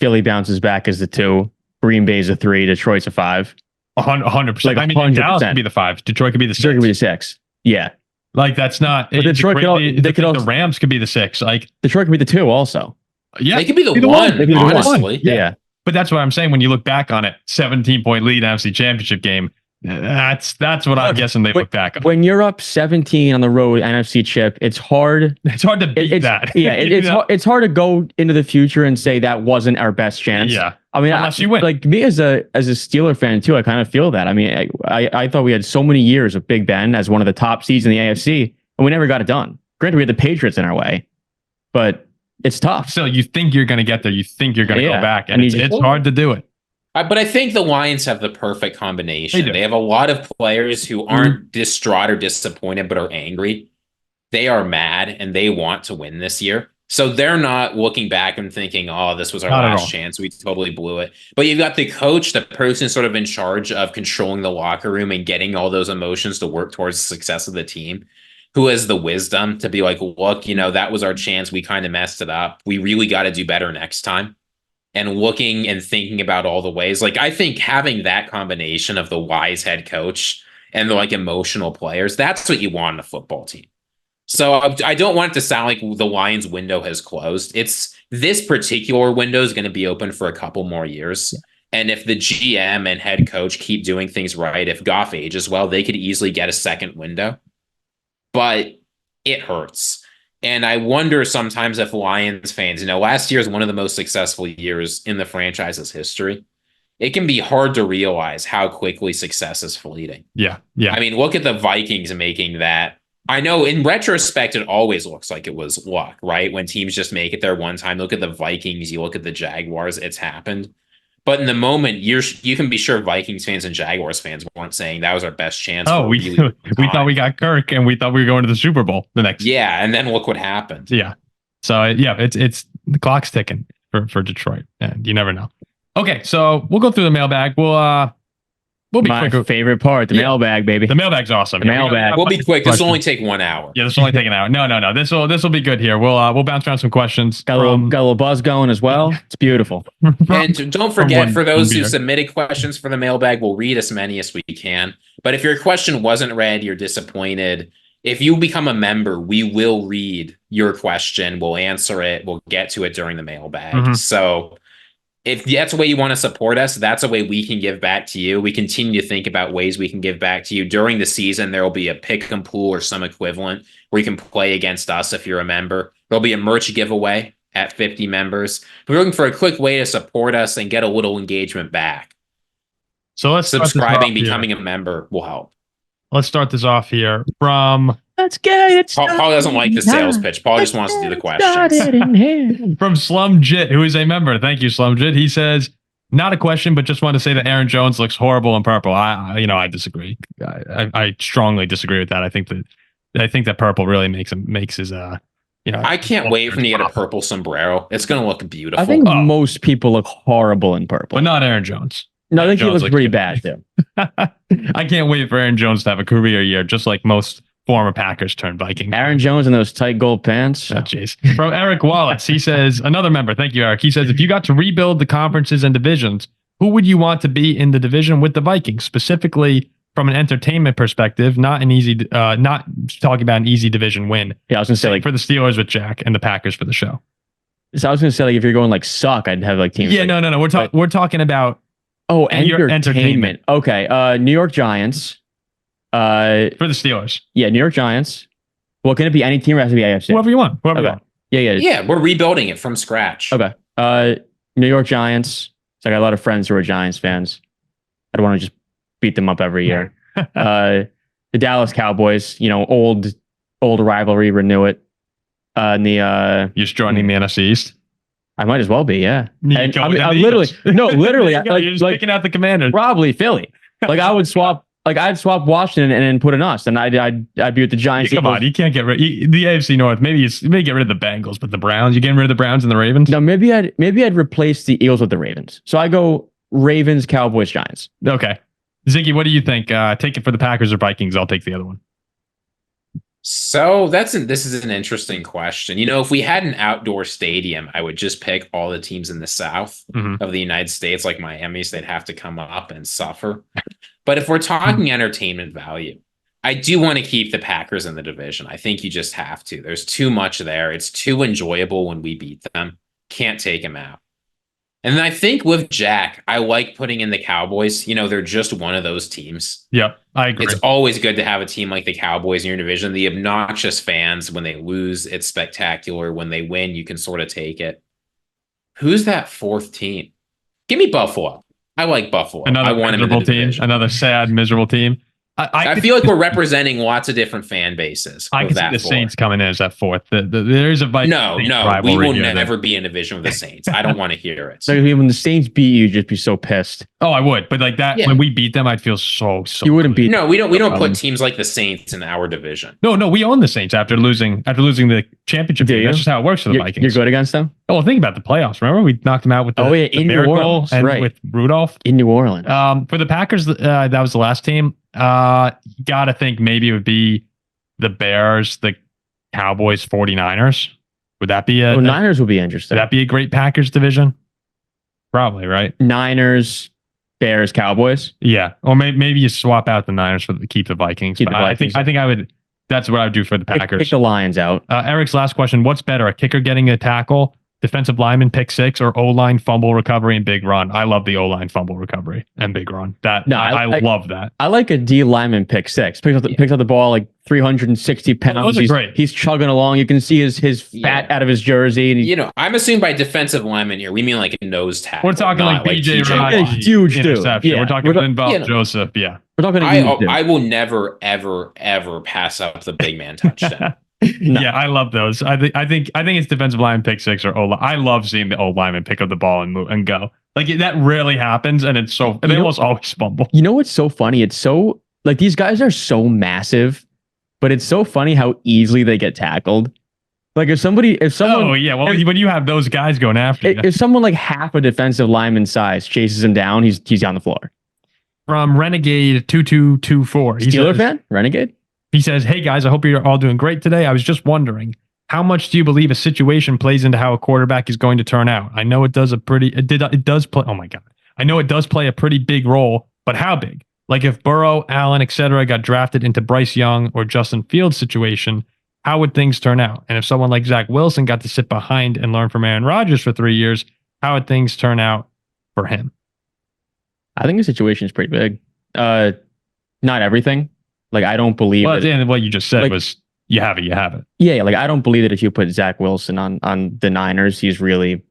Philly bounces back as the 2, Green Bay's a 3, Detroit's a 5? 100%. Like I mean, 100%. Dallas could be the 5. Detroit could be the 6. Detroit could be the 6. Yeah. Like that's not. But Detroit the Rams could be the 6. Like Detroit could be the 2 also. Yeah, they could be the 1. They could be the honestly, 1. Yeah. But that's what I'm saying. When you look back on it, 17-point lead NFC Championship game. That's what I'm guessing they look back on. When you're up 17 on the road, NFC Chip, it's hard. It's hard to beat that. Yeah, it's hard to go into the future and say that wasn't our best chance. Yeah, I mean, unless you win. Like me as a Steeler fan too, I kind of feel that. I mean, I thought we had so many years of Big Ben as one of the top seeds in the AFC, and we never got it done. Granted, we had the Patriots in our way, but it's tough. So you think you're going to get there. You think you're going to go back, and it's hard to do it. But I think the Lions have the perfect combination. They have a lot of players who aren't distraught or disappointed, but are angry. They are mad, and they want to win this year. So they're not looking back and thinking, oh, this was our last chance. We totally blew it. But you've got the coach, the person sort of in charge of controlling the locker room and getting all those emotions to work towards the success of the team, who has the wisdom to be like, look, that was our chance. We kind of messed it up. We really got to do better next time. And looking and thinking about all the ways, like I think having that combination of the wise head coach and the like emotional players, that's what you want in a football team. So I don't want it to sound like the Lions window has closed. It's this particular window is going to be open for a couple more years. Yeah. And if the GM and head coach keep doing things right, if Goff ages well, they could easily get a second window. But it hurts. And I wonder sometimes if Lions fans, last year is one of the most successful years in the franchise's history. It can be hard to realize how quickly success is fleeting. Yeah. Yeah. I mean, look at the Vikings making that. I know in retrospect, it always looks like it was luck, right? When teams just make it there one time. Look at the Vikings. You look at the Jaguars. It's happened. But in the moment, you can be sure Vikings fans and Jaguars fans weren't saying that was our best chance. Oh, we thought we got Kirk, and we thought we were going to the Super Bowl the next. Yeah, and then look what happened. Yeah. So it's the clock's ticking for Detroit, and you never know. Okay, so we'll go through the mailbag. We'll be quick. My favorite part, the mailbag, baby. The mailbag's awesome. The mailbag. We'll be quick. This will only take 1 hour. Yeah, this will only take an hour. No. This will be good here. We'll bounce around some questions. Got a little buzz going as well. It's beautiful. And don't forget, for those who submitted questions for the mailbag, we'll read as many as we can. But if your question wasn't read, you're disappointed. If you become a member, we will read your question. We'll answer it. We'll get to it during the mailbag. Mm-hmm. So if that's the way you want to support us, that's a way we can give back to you. We continue to think about ways we can give back to you. During the season, there will be a pick and pool or some equivalent where you can play against us if you're a member. There'll be a merch giveaway at 50 members. We're looking for a quick way to support us and get a little engagement back. So let's subscribing, becoming a member will help. Let's start this off here from. Let's get it. Paul doesn't like the sales pitch. Paul just wants to do the questions. From Slum Jit, who is a member. Thank you, Slum Jit. He says, not a question, but just want to say that Aaron Jones looks horrible in purple. I disagree. I strongly disagree with that. I think that purple really makes his I can't wait for him to get a purple sombrero. It's going to look beautiful. I think most people look horrible in purple, but not Aaron Jones. No, I think he looks pretty bad too. I can't wait for Aaron Jones to have a career year, just like most former Packers turned Vikings. Aaron Jones in those tight gold pants. Oh, jeez. From Eric Wallace, he says, another member. Thank you, Eric. He says, if you got to rebuild the conferences and divisions, who would you want to be in the division with the Vikings, specifically from an entertainment perspective? Not talking about an easy division win. Yeah, I was gonna say for the Steelers with Jack and the Packers for the show. So I was gonna say if you're going suck, I'd have teams. Yeah, no. We're talking about. Oh, entertainment. Okay. New York Giants. For the Steelers. Yeah, New York Giants. Well, can it be any team or has to be AFC? Whoever you want. Whoever you want. Yeah. Yeah, we're rebuilding it from scratch. Okay. New York Giants. So I got a lot of friends who are Giants fans. I don't want to just beat them up every year. The Dallas Cowboys, old rivalry, renew it. You're just joining the NFC East? I might as well be, yeah. And I'm literally, you're just picking out the Commanders. Probably Philly. I'd swap Washington and then put in us, and I'd be with the Giants. Come on, you can't get rid the AFC North. Maybe get rid of the Bengals, but the Browns. You getting rid of the Browns and the Ravens? No, maybe I'd replace the Eagles with the Ravens. So I go Ravens, Cowboys, Giants. Okay. Ziggy, what do you think? Take it for the Packers or Vikings. I'll take the other one. So this is an interesting question. If we had an outdoor stadium, I would just pick all the teams in the South of the United States, like Miami, so they'd have to come up and suffer. But if we're talking entertainment value, I do want to keep the Packers in the division. I think you just have to. There's too much there. It's too enjoyable when we beat them. Can't take them out. And then I think with Jack, I like putting in the Cowboys. They're just one of those teams. Yep, I agree. It's always good to have a team like the Cowboys in your division. The obnoxious fans, when they lose, it's spectacular. When they win, you can sort of take it. Who's that fourth team? Give me Buffalo. I like Buffalo. Another I want miserable team. Another sad, miserable team. I feel like we're representing lots of different fan bases. I can see the Saints coming in as that fourth. There is a Vikings. No, we will never be in a division with the Saints. I don't want to hear it. So when the Saints beat you, you'd just be so pissed. Oh, I would. But like that, when we beat them, I'd feel so. You wouldn't beat. No, we don't put teams like the Saints in our division. No, we own the Saints after losing the championship game. That's just how it works for the Vikings. You're good against them. Oh, well, think about the playoffs. Remember, we knocked them out with the in New Orleans, and right? With Rudolph In New Orleans. For the Packers, that was the last team. You got to think maybe it would be the Bears, the Cowboys, 49ers. Would that be Niners would be interesting. Would that be a great Packers division? Probably, right? Niners, Bears, Cowboys. Yeah. Or maybe you swap out the Niners for keep the Vikings. I think I would. That's what I would do for the Packers. Pick the Lions out. Eric's last question. What's better, a kicker getting a tackle, defensive lineman pick six, or O-line fumble recovery and big run? I love the O-line fumble recovery and big run. I love that. I like a D lineman pick six. Picks up the ball like 360 pounds. He's chugging along. You can see his fat out of his jersey. And I'm assuming by defensive lineman here, we mean like a nose tackle. We're talking like BJ Raji, huge interception. Yeah, we're talking Linval Joseph. Yeah. We're talking. I will never, ever, ever pass up the big man touchdown. No. Yeah, I love those. I think it's defensive lineman pick six or O. I love seeing the O lineman pick up the ball and move and go. Like that rarely happens, and they almost always fumble. You know what's so funny? It's so like these guys are so massive, but it's so funny how easily they get tackled. Like if someone, oh yeah, well when you have those guys going after you, if someone like half a defensive lineman size chases him down, he's on the floor. From Renegade 2224, Steeler fan, Renegade. He says, "Hey guys, I hope you're all doing great today. I was just wondering, how much do you believe a situation plays into how a quarterback is going to turn out? I know it does play. Oh my god, I know it does play a pretty big role, but how big? Like if Burrow, Allen, etc. got drafted into Bryce Young or Justin Fields' situation, how would things turn out? And if someone like Zach Wilson got to sit behind and learn from Aaron Rodgers for 3 years, how would things turn out for him?" I think the situation is pretty big. Not everything. Like I don't believe. Well, and what you just said was you have it. Yeah, like I don't believe that if you put Zach Wilson on the Niners, he's really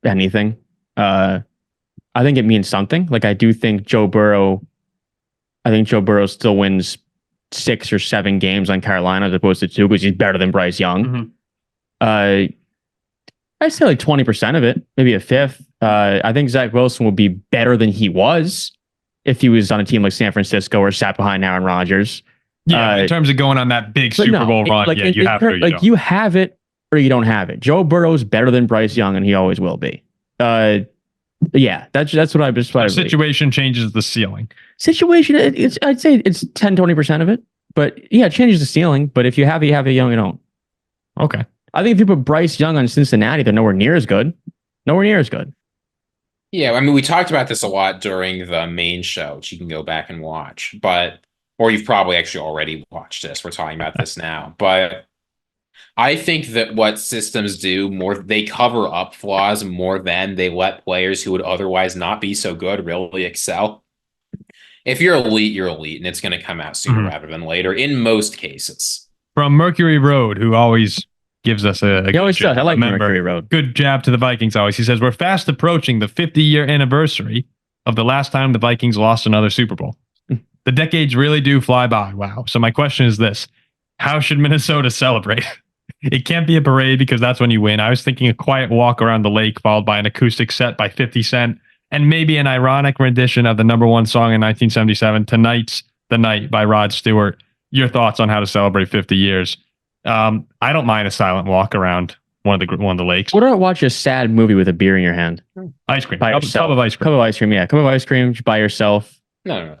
anything. I think it means something. Like I do think Joe Burrow still wins 6 or 7 games on Carolina as opposed to 2 because he's better than Bryce Young. Mm-hmm. I'd say like 20% of it, maybe a fifth. I think Zach Wilson will be better than he was if he was on a team like San Francisco or sat behind Aaron Rodgers. Yeah, in terms of going on that big Super Bowl run, you have it. You have it or you don't have it. Joe Burrow's better than Bryce Young, and he always will be. Yeah, that's what I just. The situation changes the ceiling. Situation, I'd say it's 10-20% of it, but yeah, it changes the ceiling. But if you have it, you don't. Okay. I think if you put Bryce Young on Cincinnati, they're nowhere near as good. Yeah, I mean, we talked about this a lot during the main show, which you can go back and watch, or you've probably actually already watched this. We're talking about this now, but I think that what systems do they cover up flaws more than they let players who would otherwise not be so good really excel. If you're elite, you're elite, and it's going to come out sooner rather than later in most cases. From Mercury Road, who always gives us he always does. I like Mercury Road. Good jab to the Vikings always. He says, we're fast approaching the 50-year anniversary of the last time the Vikings lost another Super Bowl. The decades really do fly by. Wow. So my question is this. How should Minnesota celebrate? It can't be a parade because that's when you win. I was thinking a quiet walk around the lake followed by an acoustic set by 50 Cent and maybe an ironic rendition of the #1 song in 1977, Tonight's the Night by Rod Stewart. Your thoughts on how to celebrate 50 years? I don't mind a silent walk around one of the lakes. What do I watch a sad movie with a beer in your hand? Ice cream. By Cup yourself. of ice cream. Cup of ice cream. Yeah, cup of ice cream by yourself. No.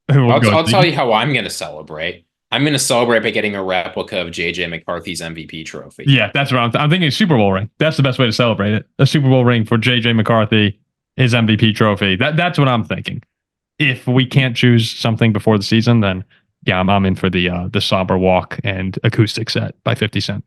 We'll I'll tell you how I'm going to celebrate. I'm going to celebrate by getting a replica of JJ McCarthy's MVP trophy. Yeah, that's what I'm thinking. Super Bowl ring. That's the best way to celebrate it. A Super Bowl ring for JJ McCarthy, his MVP trophy. That's what I'm thinking. If we can't choose something before the season, then yeah, I'm in for the somber walk and acoustic set by 50 Cent.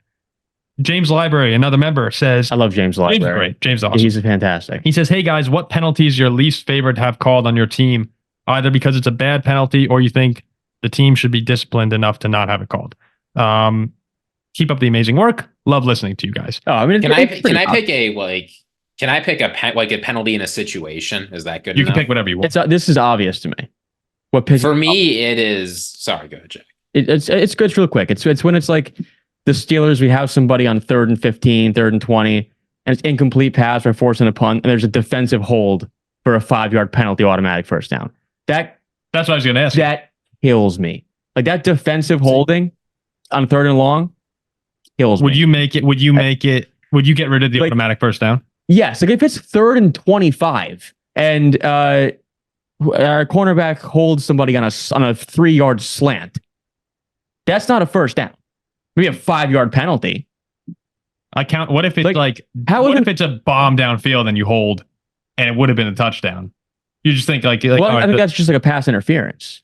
James Library, another member, says, I love James Library. James is great. James is awesome. He's fantastic. He says, hey guys, what penalties your least favorite have called on your team, either because it's a bad penalty or you think the team should be disciplined enough to not have it called? Keep up the amazing work. Love listening to you guys. Oh, I mean, can I pick a penalty in a situation? Is that good? You enough? Can pick whatever you want. this is obvious to me. For me, it is. Sorry, go ahead, Jack. It's good. It's real quick. It's when it's like the Steelers. We have somebody on 3rd and 15, 3rd and 20, and it's incomplete pass or forcing a punt, and there's a defensive hold for a 5-yard penalty, automatic first down. That's what I was going to ask. That kills me. Like that defensive holding on 3rd and long kills me. Would you get rid of the automatic first down? Yes. Like if it's 3rd and 25 and our cornerback holds somebody on a 3-yard slant, that's not a first down. Maybe a 5-yard penalty. What if it's if it's a bomb downfield and you hold and it would have been a touchdown? You just think I think that's just like a pass interference.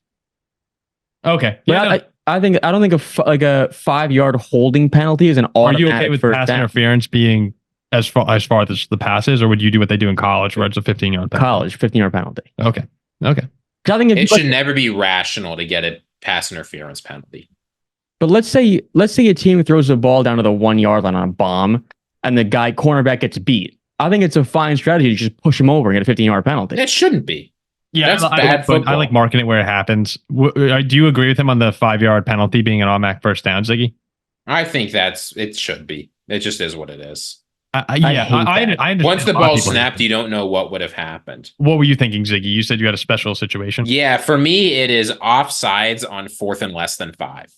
Okay. Yeah. I don't think a 5-yard holding penalty is an automatic. Are you okay with pass interference being as far as the passes, or would you do what they do in college where it's a 15-yard penalty? College 15-yard penalty. Okay. I think it should never be rational to get a pass interference penalty. But let's say a team throws the ball down to the 1-yard line on a bomb, and the cornerback gets beat. I think it's a fine strategy to just push him over and get a 15-yard penalty. It shouldn't be. Yeah, that's bad football. I like marking it where it happens. Do you agree with him on the 5-yard penalty being an automatic first down, Ziggy? I think it should be. It just is what it is. I understand. Once the ball snapped, you don't know what would have happened. What were you thinking, Ziggy? You said you had a special situation. Yeah, for me, it is offsides on 4th and less than 5.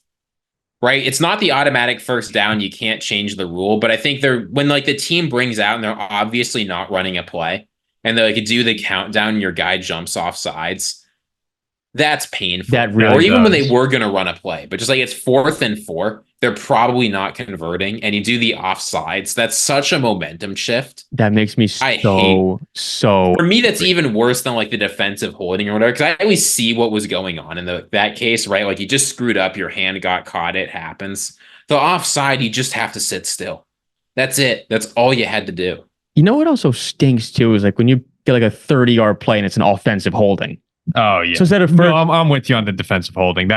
Right? It's not the automatic first down. You can't change the rule, but I think when the team brings out and they're obviously not running a play and they do the countdown and your guy jumps off sides, that's painful. That really or even does. when they were going to run a play, but just it's 4th and 4, they're probably not converting, and you do the offsides. That's such a momentum shift. That makes me so. For me, that's even worse than the defensive holding or whatever, because I always see what was going on in that case, right? You just screwed up, your hand got caught, it happens. The offside, you just have to sit still. That's it. That's all you had to do. You know what also stinks too is when you get a 30-yard play and it's an offensive holding. Oh yeah. So instead of I'm with you on the defensive holding.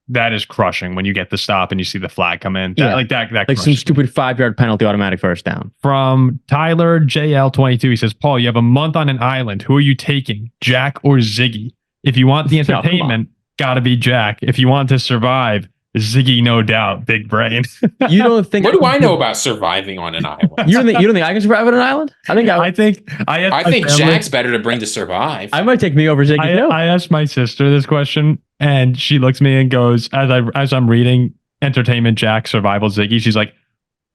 That is crushing when you get the stop and you see the flag come in. That some stupid 5-yard penalty, automatic first down. From Tyler JL22, he says, Paul, you have a month on an island. Who are you taking, Jack or Ziggy? If you want the entertainment, gotta be Jack. If you want to survive, Ziggy, no doubt. Big brain. You don't think? What do I know about surviving on an island? You don't think I can survive on an island? I think Jack's better to bring to survive. I might take me over Ziggy. I asked my sister this question, and she looks at me and goes, as I'm reading Entertainment Jack, Survival Ziggy, she's like,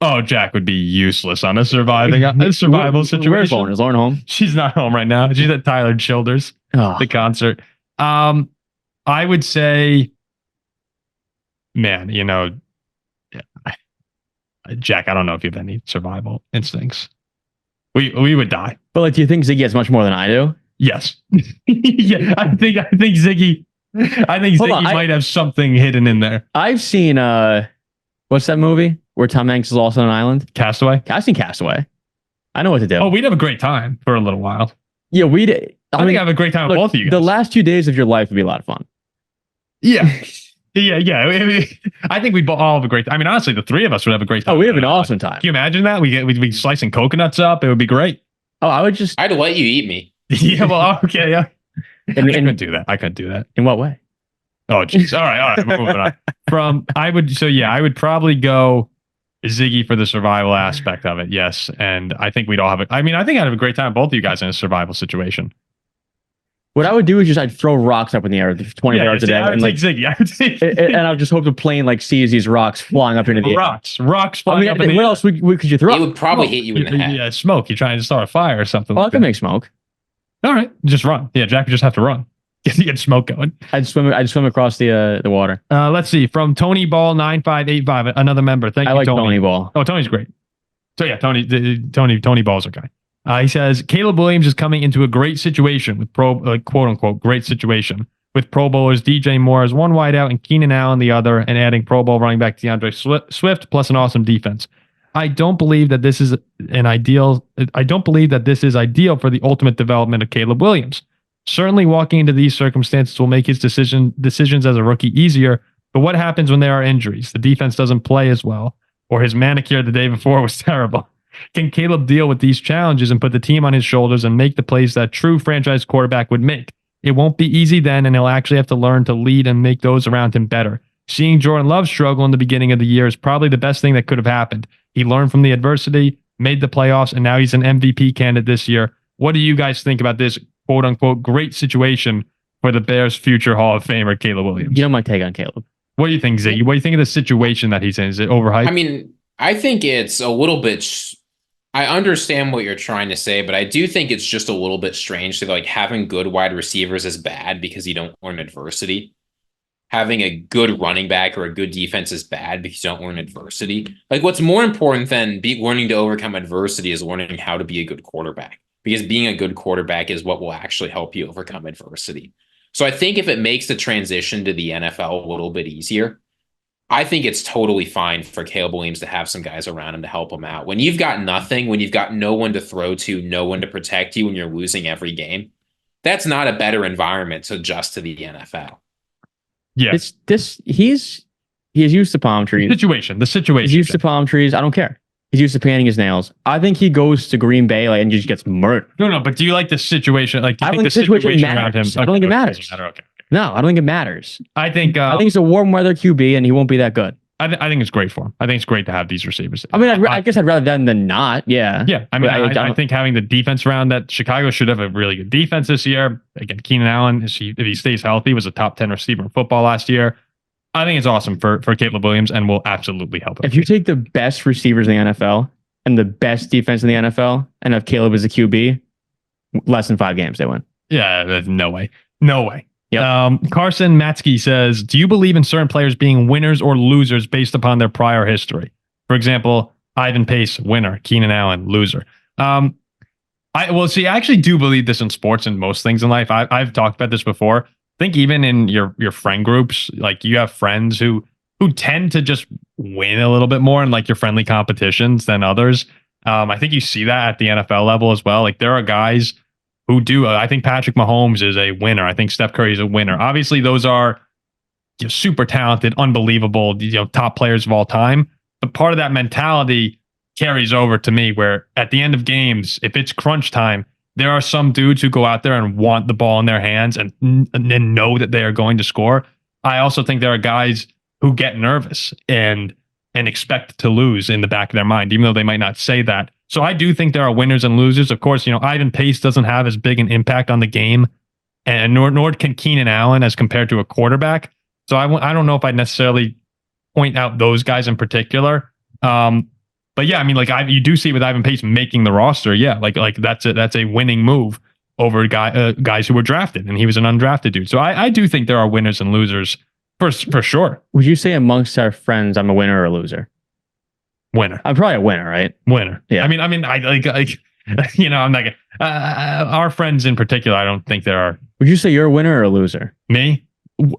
"Oh, Jack would be useless on a survival situation." Where's Lauren? Is Lauren home? She's not home right now. She's at Tyler Childers, the concert. I would say, man, Jack, I don't know if you have any survival instincts. We would die. But do you think Ziggy has much more than I do? Yes. Yeah, I think Ziggy might have something hidden in there. I've seen what's that movie where Tom Hanks is also on an island? Castaway? I've seen Castaway. I know what to do. Oh, we'd have a great time for a little while. Yeah, we'd. I think I have a great time with both of you guys. The last 2 days of your life would be a lot of fun. Yeah. Yeah. I think we'd all have a great time. I mean, honestly, the three of us would have a great time. Oh, we have an awesome time. Can you imagine that? We'd be slicing coconuts up. It would be great. Oh, I'd let you eat me. Yeah, well, okay, yeah. I couldn't do that. In what way? Oh, jeez. All right. We're moving on. I would probably go Ziggy for the survival aspect of it. Yes. And I think we'd all have I think I'd have a great time, both of you guys, in a survival situation. What I would do is just I'd throw rocks up in the air 20 yards a day, I would and take like Ziggy. I would take and I would just hope the plane like sees these rocks flying up into the air. rocks I flying mean, up in the what air. else could you throw? It would probably Smoke. hit you in the head. Yeah, smoke. You're trying to start a fire or something. Oh, I like can that. make smoke. All right, just run. Yeah, Jack would just have to run. Get smoke going. I'd swim across the water. Let's see. From Tony Ball 9585, another member. Thank I you, like Tony. Tony Ball. Oh, Tony's great. So yeah, Tony Ball's okay. He says Caleb Williams is coming into a great situation with quote unquote great situation with Pro Bowlers DJ Moore as one wideout and Keenan Allen the other, and adding Pro Bowl running back DeAndre Swift plus an awesome defense. I don't believe that this is ideal for the ultimate development of Caleb Williams. Certainly, walking into these circumstances will make his decisions as a rookie easier. But what happens when there are injuries? The defense doesn't play as well, or his manicure the day before was terrible. Can Caleb deal with these challenges and put the team on his shoulders and make the plays that a true franchise quarterback would make? It won't be easy then, and he'll actually have to learn to lead and make those around him better. Seeing Jordan Love struggle in the beginning of the year is probably the best thing that could have happened. He learned from the adversity, made the playoffs, and now he's an MVP candidate this year. What do you guys think about this quote-unquote great situation for the Bears' future Hall of Famer, Caleb Williams? You know my take on Caleb. What do you think, Ziggy? What do you think of the situation that he's in? Is it overhyped? I mean, I think it's a little bit. I understand what you're trying to say, but I do think it's just a little bit strange to like having good wide receivers is bad because you don't learn adversity. Having a good running back or a good defense is bad because you don't learn adversity. Like what's more important than learning to overcome adversity is learning how to be a good quarterback, because being a good quarterback is what will actually help you overcome adversity. So I think if it makes the transition to the NFL a little bit easier, I think it's totally fine for Caleb Williams to have some guys around him to help him out. When you've got nothing, when you've got no one to throw to, no one to protect you, when you're losing every game, that's not a better environment to adjust to the NFL. Yeah. He's used to palm trees. The situation. He's used to palm trees. I don't care. He's used to painting his nails. I think he goes to Green Bay and just gets murdered. No, but do you like the situation? Like, do you I think think the situation matters. around him? I don't think it matters. Okay. No, I don't think it matters. I think it's a warm weather QB, and he won't be that good. I think it's great for him. I think it's great to have these receivers. I mean, I guess I'd rather them than not. Yeah. Yeah. I mean, I think having the defense around that, Chicago should have a really good defense this year. Again, Keenan Allen, if he stays healthy, was a top 10 receiver in football last year. I think it's awesome for Caleb Williams and will absolutely help him. If you take the best receivers in the NFL and the best defense in the NFL and have Caleb as a QB, less than 5 games they win. Yeah, there's no way. No way. Yep. Carson Matsky says, do you believe in certain players being winners or losers based upon their prior history? For example, Ivan Pace, winner. Keenan Allen, loser. I actually do believe this in sports and most things in life. I've talked about this before. I think even in your friend groups, like you have friends who tend to just win a little bit more in like your friendly competitions than others. I think you see that at the NFL level as well. Like there are guys who do. I think Patrick Mahomes is a winner. I think Steph Curry is a winner. Obviously, those are super talented, unbelievable, top players of all time. But part of that mentality carries over to me, where at the end of games, if it's crunch time, there are some dudes who go out there and want the ball in their hands and then know that they are going to score. I also think there are guys who get nervous and expect to lose in the back of their mind, even though they might not say that. So I do think there are winners and losers. Of course, Ivan Pace doesn't have as big an impact on the game, and nor can Keenan Allen as compared to a quarterback. So I don't know if I'd necessarily point out those guys in particular. But yeah, I mean, you do see with Ivan Pace making the roster. Yeah, like that's a winning move over guys who were drafted, and he was an undrafted dude. So I do think there are winners and losers for sure. Would you say amongst our friends, I'm a winner or a loser? Winner. I'm probably a winner, right? Winner. Yeah. I mean, I I'm like our friends in particular. I don't think there are. Would you say you're a winner or a loser? Me?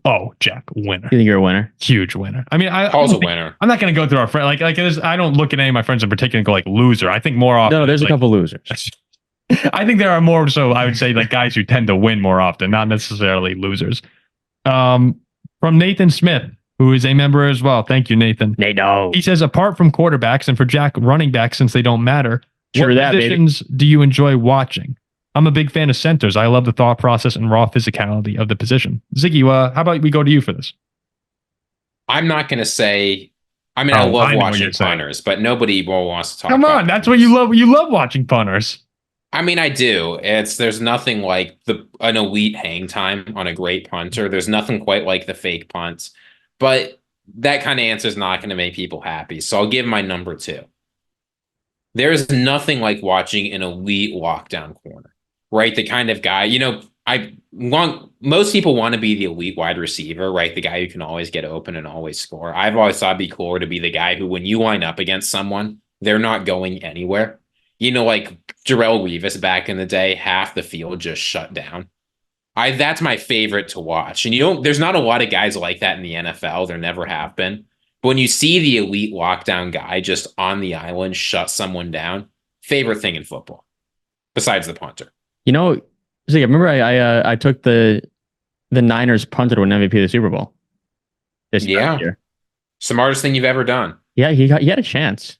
Oh, Jack, winner. You think you're a winner? Huge winner. I mean, Paul's a winner. I'm not going to go through our friend I don't look at any of my friends in particular and go like loser. I think more often. No, there's a couple losers. I think there are more. So I would say like guys who tend to win more often, not necessarily losers. From Nathan Smith, who is a member as well. Thank you, Nathan. No. He says, apart from quarterbacks and for Jack, running backs, since they don't matter, what positions do you enjoy watching? I'm a big fan of centers. I love the thought process and raw physicality of the position. Ziggy, how about we go to you for this? I'm not going to say. I mean, I love watching punters, but nobody wants to talk. Come on, that's what you love. You love watching punters. I mean, I do. There's nothing like an elite hang time on a great punter. There's nothing quite like the fake punts, but that kind of answer is not going to make people happy. So I'll give my number 2. There's nothing like watching an elite lockdown corner, right? The kind of guy, most people want to be the elite wide receiver, right? The guy who can always get open and always score. I've always thought it'd be cooler to be the guy who, when you line up against someone, they're not going anywhere. Like Darrelle Revis back in the day, half the field just shut down. That's my favorite to watch. And there's not a lot of guys like that in the NFL. There never have been. But when you see the elite lockdown guy just on the island shut someone down, favorite thing in football, besides the punter. I remember I took the Niners punter to win MVP of the Super Bowl. This year. Smartest thing you've ever done. Yeah, he had a chance.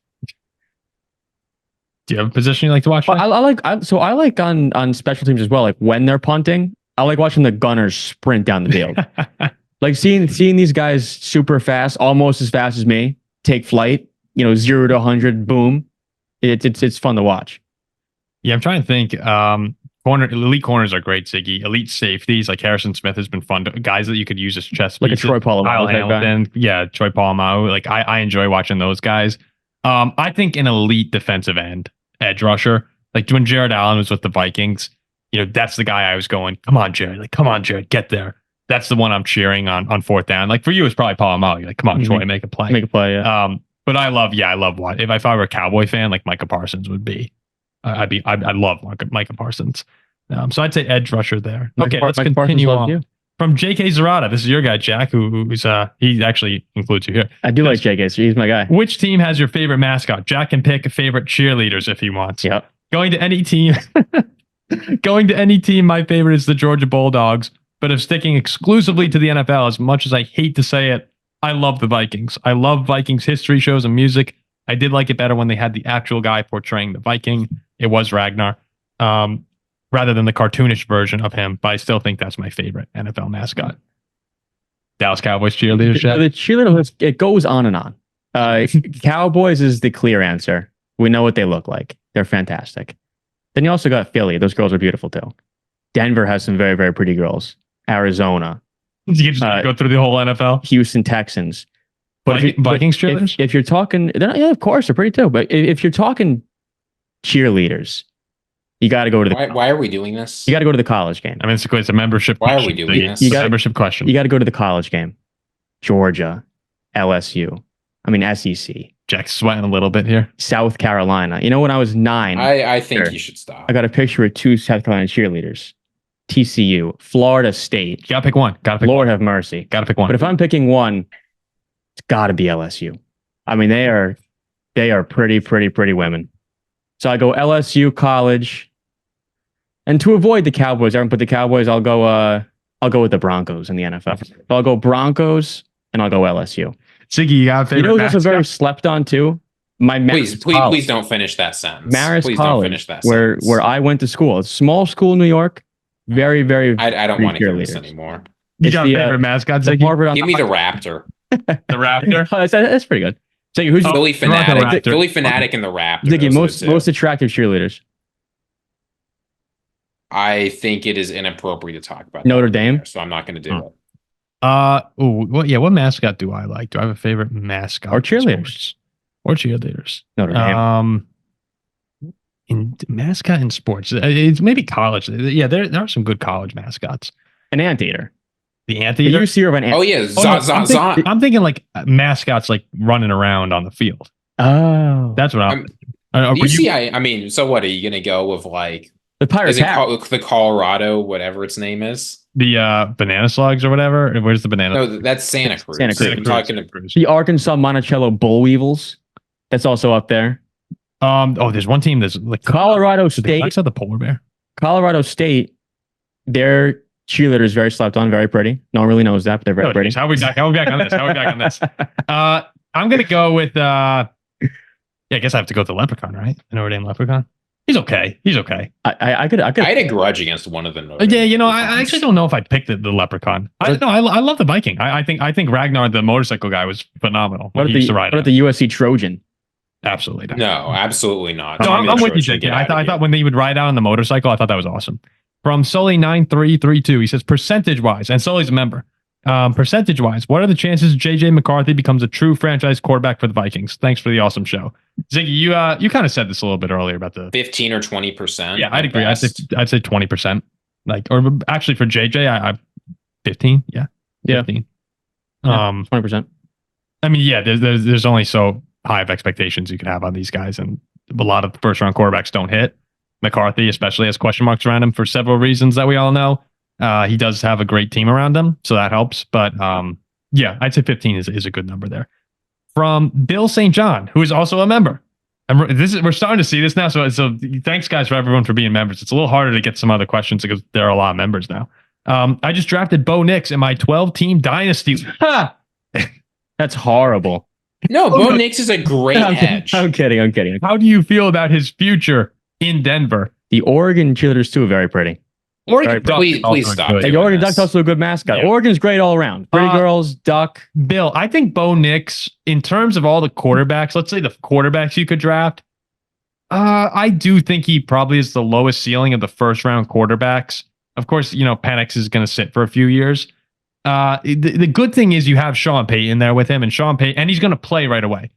Do you have a position you like to watch? Well, I like on special teams as well. Like when they're punting, I like watching the gunners sprint down the field. Like seeing these guys super fast, almost as fast as me, take flight. 0 to 100, boom. It's fun to watch. Yeah, I'm trying to think. Elite corners are great, Ziggy. Elite safeties like Harrison Smith has been fun. Guys that you could use as chess like pieces. a Troy Polamalu. Yeah, Troy Polamalu. Like I enjoy watching those guys. I think an elite defensive end, edge rusher. Like when Jared Allen was with the Vikings, that's the guy I was going, come on, Jared. Like, come on, Jared, get there. That's the one I'm cheering on fourth down. Like for you, it's probably Polamalu. Like, come on, Troy, make a play. Make a play, yeah. But I love what if I were a Cowboy fan, like Micah Parsons would be. I love Micah Parsons. So I'd say edge rusher there. Okay, let's continue on. From J.K. Zarata, this is your guy, Jack, who's he actually includes you here. I do like J.K., so he's my guy. Which team has your favorite mascot? Jack can pick favorite cheerleaders if he wants. Yep. Going to any team, my favorite is the Georgia Bulldogs. But if sticking exclusively to the NFL, as much as I hate to say it, I love the Vikings. I love Vikings history shows and music. I did like it better when they had the actual guy portraying the Viking. It was Ragnar. Rather than the cartoonish version of him, but I still think that's my favorite NFL mascot. Dallas Cowboys cheerleaders. The cheerleader list, it goes on and on. Cowboys is the clear answer. We know what they look like. They're fantastic. Then you also got Philly. Those girls are beautiful too. Denver has some very, very pretty girls. Arizona. You just go through the whole NFL. Houston Texans. But Vikings cheerleaders? If you're talking, yeah, of course, they're pretty too. But if you're talking cheerleaders, you got to go to the. Why are we doing this? You got to go to the college game. I mean, it's a membership. Why are we doing this? It's a membership question. You got to go to the college game. Georgia, LSU. I mean, SEC. Jack's sweating a little bit here. South Carolina. When I was 9, I think you should stop. I got a picture of 2 South Carolina cheerleaders. TCU, Florida State. You gotta pick one. Lord have mercy. Gotta pick one. But if I'm picking one, it's got to be LSU. I mean, they are pretty women. So I go LSU college. And to avoid the Cowboys, I haven't put the Cowboys. I'll go with the Broncos in the NFL. So I'll go Broncos and I'll go LSU. Ziggy, you got a favorite? Who's also very slept on too? Please don't finish that sentence. Marist please College, don't finish that where I went to school. It's a small school in New York. Very, very. I don't want to hear this anymore. You got a favorite mascot, Ziggy? Give me the Raptor. The Raptor. That's pretty good. So who's Philly Fanatic? Philly Fanatic and the Raptor. Ziggy, most attractive cheerleaders. I think it is inappropriate to talk about Notre Dame, so I'm not going to do it. What mascot do I like? Do I have a favorite mascot? Or cheerleaders? Notre Dame. In mascot in sports, it's maybe college. Yeah, there are some good college mascots. An anteater. The anteater. You see an anteater. Oh yeah, I'm thinking like mascots like running around on the field. Oh, that's what I'm. I mean, so what are you going to go with like? The Pirates the Colorado, whatever its name is. The banana slugs or whatever. Where's the banana? No, that's Santa Cruz. I'm talking the Arkansas Monticello Bull Weevils. That's also up there. There's one team that's like Colorado State. I saw the polar bear. Colorado State. Their cheerleader is very slept on, very pretty. No one really knows that, but they're very pretty. How are we back on this? I'm gonna go with. I guess I have to go with the Leprechaun, right? The Notre Dame Leprechaun. He's okay. I had a grudge against one of them. Yeah, I actually don't know if I'd pick the Leprechaun. I love the Viking. I think Ragnar, the motorcycle guy, was phenomenal. What about the USC Trojan? Absolutely not. No, absolutely not. No, Tommy I'm the with you, Trojan, JK. get I out of thought here. when they would ride out on the motorcycle, I thought that was awesome. From Sully9332, he says, percentage-wise, and Sully's a member, percentage-wise, what are the chances J.J. McCarthy becomes a true franchise quarterback for the Vikings? Thanks for the awesome show. Ziggy, you kind of said this a little bit earlier about the 15 or 20%. Yeah, I'd agree. Best. I'd say 20%. Like, or actually for JJ, I 15. Yeah, 15. 20%. I mean, yeah, there's only so high of expectations you can have on these guys, and a lot of first round quarterbacks don't hit. McCarthy, especially, has question marks around him for several reasons that we all know. He does have a great team around him, so that helps. But yeah, I'd say 15 is a good number there. From Bill St. John, who is also a member. We're starting to see this now. So thanks, guys, for everyone for being members. It's a little harder to get some other questions because there are a lot of members now. I just drafted Bo Nix in my 12-team dynasty. That's horrible. No, Bo Nix is a great edge. I'm kidding. How do you feel about his future in Denver? The Oregon cheerleaders too are very pretty. Oregon Duck please stop. The Oregon Duck's also a good mascot. Yeah. Oregon's great all around. Pretty girls, Duck. Bill, I think Bo Nix, in terms of all the quarterbacks, let's say the quarterbacks you could draft, I do think he probably is the lowest ceiling of the first round quarterbacks. Of course, Penix is going to sit for a few years. The good thing is you have Sean Payton there with him, and he's going to play right away.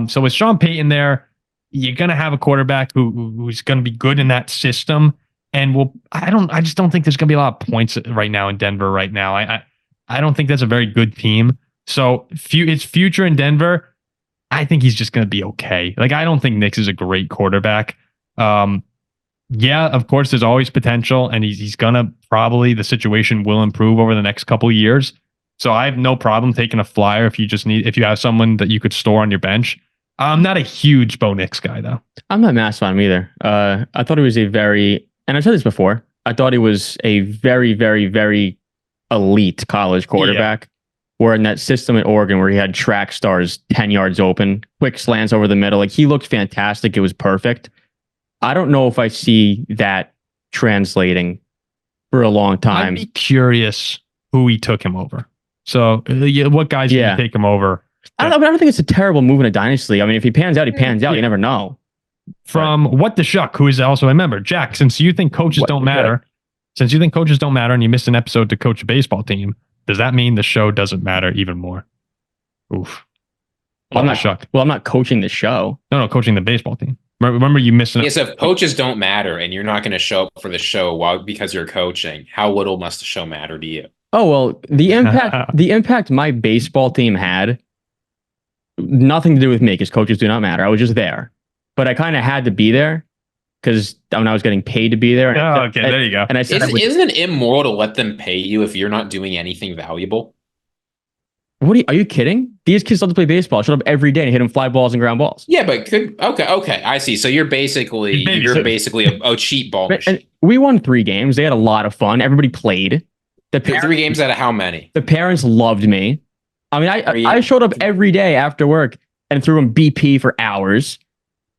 So with Sean Payton there, you're going to have a quarterback who's going to be good in that system. And I just don't think there's going to be a lot of points right now in Denver right now. I don't think that's a very good team. So his future in Denver, I think he's just going to be okay. Like, I don't think Nix is a great quarterback. Yeah, of course, there's always potential, and he's going to the situation will improve over the next couple of years. So I have no problem taking a flyer if you have someone that you could store on your bench. I'm not a huge Bo Nix guy, though. I'm not massive on him either. I thought he was and I said this before, I thought he was a very, very, very elite college quarterback. Yeah. Where in that system at Oregon where he had track stars 10 yards open, quick slants over the middle, like he looked fantastic. It was perfect. I don't know if I see that translating for a long time. I'd be curious who he took him over. So what guys did he take him over? I don't think it's a terrible move in a dynasty. I mean, if he pans out, he pans out. You never know. From What the Shuck, who is also a member. Jack, since you think coaches don't matter, and you missed an episode to coach a baseball team, does that mean the show doesn't matter even more? Oof. I'm not coaching the show. No, coaching the baseball team. Remember you missed an episode. Yes, if coaches don't matter and you're not going to show up for the show because you're coaching, how little must the show matter to you? Oh, well, the impact my baseball team had, nothing to do with me because coaches do not matter. I was just there. But I kind of had to be there because I was getting paid to be there. There you go. And I said, isn't it immoral to let them pay you if you're not doing anything valuable? Are you kidding? These kids love to play baseball. I showed up every day and hit them fly balls and ground balls. Yeah, but okay, I see. So you're basically a cheap ball machine. And we won 3 games. They had a lot of fun. Everybody played. 3 games out of how many? The parents loved me. I mean, I showed up every day after work and threw them BP for hours.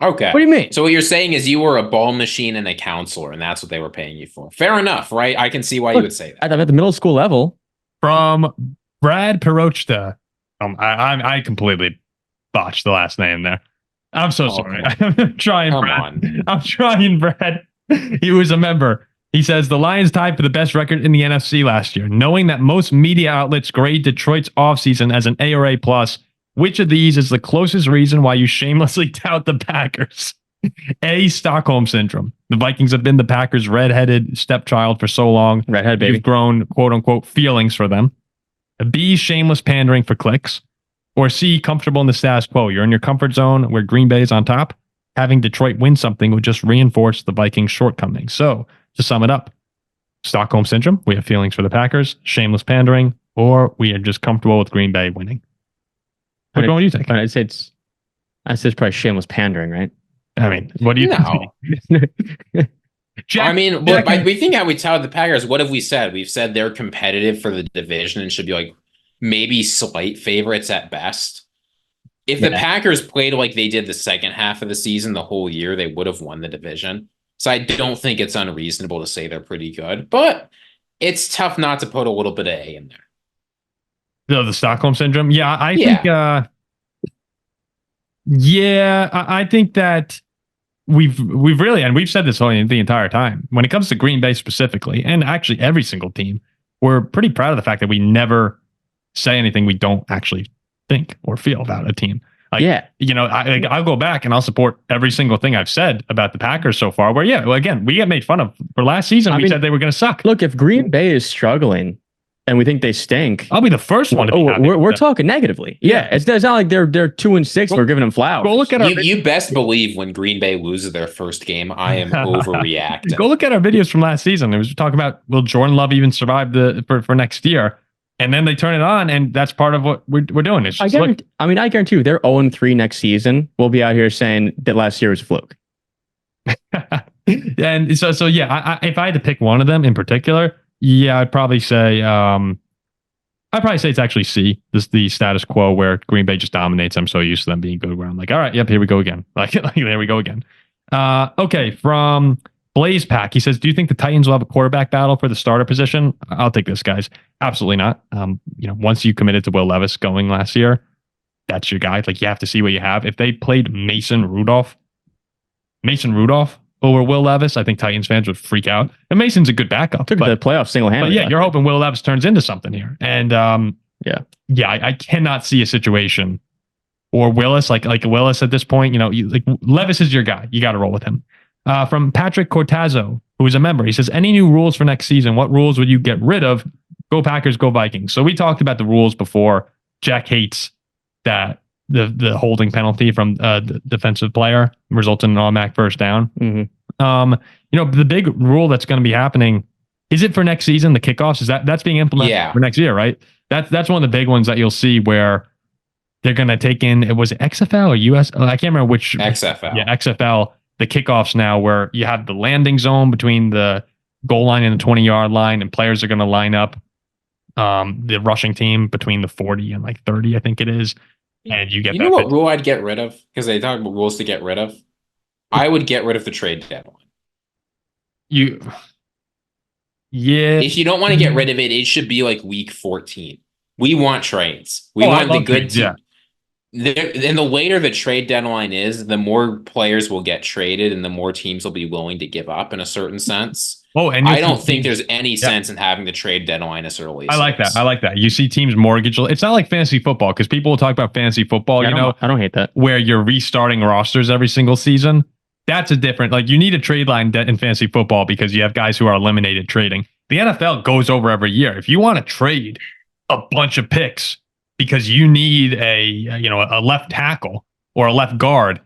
Okay. What do you mean? So what you're saying is you were a ball machine and a counselor, and that's what they were paying you for. Fair enough, right? I can see why you would say that. At the middle school level. From Brad Perochta. I completely botched the last name there. I'm so sorry. I'm trying, Brad. I'm trying, Brad. He was a member. He says the Lions tied for the best record in the NFC last year. Knowing that most media outlets grade Detroit's offseason as an A or A+, which of these is the closest reason why you shamelessly tout the Packers? A, Stockholm Syndrome. The Vikings have been the Packers' redheaded stepchild for so long. Redhead baby. You've grown, quote-unquote, feelings for them. B, shameless pandering for clicks. Or C, comfortable in the status quo. You're in your comfort zone where Green Bay is on top. Having Detroit win something would just reinforce the Vikings' shortcomings. So, to sum it up, Stockholm Syndrome, we have feelings for the Packers, shameless pandering, or we are just comfortable with Green Bay winning. What do you think? I'd say it's probably shameless pandering, right? I mean, what do you think? I mean, we think how we tout the Packers. What have we said? We've said they're competitive for the division and should be like maybe slight favorites at best. If the Packers played like they did the second half of the season the whole year, they would have won the division. So I don't think it's unreasonable to say they're pretty good, but it's tough not to put a little bit of A in there. The Stockholm Syndrome? Yeah, I think Yeah, I think that we've really, and we've said this the entire time, when it comes to Green Bay specifically, and actually every single team, we're pretty proud of the fact that we never say anything we don't actually think or feel about a team. Like, Yeah. I'll go back and I'll support every single thing I've said about the Packers so far. Where, again, we get made fun of for last season. We said they were going to suck. Look, if Green Bay is struggling and we think they stink, I'll be the first one to be happy we're talking negatively. Yeah, it's not like they're 2-6. We're giving them flowers. Go look at you best believe when Green Bay loses their first game, I am overreacting. Go look at our videos from last season. It was talking about, will Jordan Love even survive for next year? And then they turn it on, and that's part of what we're doing. It's just, I guarantee you, they're 0-3 next season. We'll be out here saying that last year was a fluke. And so yeah, if I had to pick one of them in particular, yeah, I'd probably say it's actually C. This is the status quo where Green Bay just dominates. I'm so used to them being good where I'm like, all right, yep, here we go again. Like there we go again. Okay, from Blaze Pack, he says, do you think the Titans will have a quarterback battle for the starter position? I'll take this, guys. Absolutely not. Once you committed to Will Levis going last year, that's your guy. Like, you have to see what you have. If they played Mason Rudolph over Will Levis, I think Titans fans would freak out. And Mason's a good backup. Took the playoffs single-handedly. But yeah, you're hoping Will Levis turns into something here. And I cannot see a situation or Willis, like Willis at this point, Levis is your guy. You got to roll with him. From Patrick Cortazzo, who is a member, he says, any new rules for next season? What rules would you get rid of? Go Packers, go Vikings. So we talked about the rules before. Jack hates that the holding penalty from the defensive player results in an automatic first down. Mm-hmm. The big rule that's going to be happening, is it for next season? The kickoffs, that's being implemented for next year, right? That's one of the big ones that you'll see where they're going to take in. It was XFL or US. I can't remember which. XFL. Yeah, XFL. The kickoffs now, where you have the landing zone between the goal line and the 20-yard line, and players are going to line up the rushing team between the 40 and like 30, I think it is. And you get. You know what rule I'd get rid of? Because they talk about rules to get rid of. I would get rid of the trade deadline. Yeah. If you don't want to get rid of it, it should be like week 14. We want trades. We want the good team. Yeah. And the later the trade deadline is, the more players will get traded and the more teams will be willing to give up in a certain sense. Oh, and I don't think there's any sense in having the trade deadline as early as I like that. You see teams mortgage. It's not like fantasy football, because people will talk about fantasy football, I don't hate that. Where you're restarting rosters every single season. That's a different, like, you need a trade line in fantasy football because you have guys who are eliminated trading. The NFL goes over every year. If you want to trade a bunch of picks because you need a left tackle or a left guard,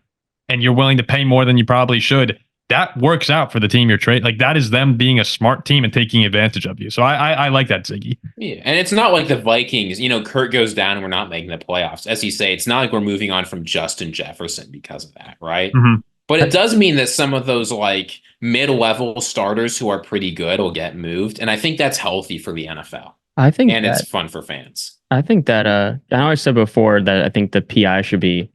and you're willing to pay more than you probably should, that works out for the team you're trading. Like, that is them being a smart team and taking advantage of you. So I like that, Ziggy. Yeah, and it's not like the Vikings, Kurt goes down and we're not making the playoffs. As you say, it's not like we're moving on from Justin Jefferson because of that, right? Mm-hmm. But it does mean that some of those like mid-level starters who are pretty good will get moved. And I think that's healthy for the NFL. It's fun for fans. I think that I know I said before that I think the PI should be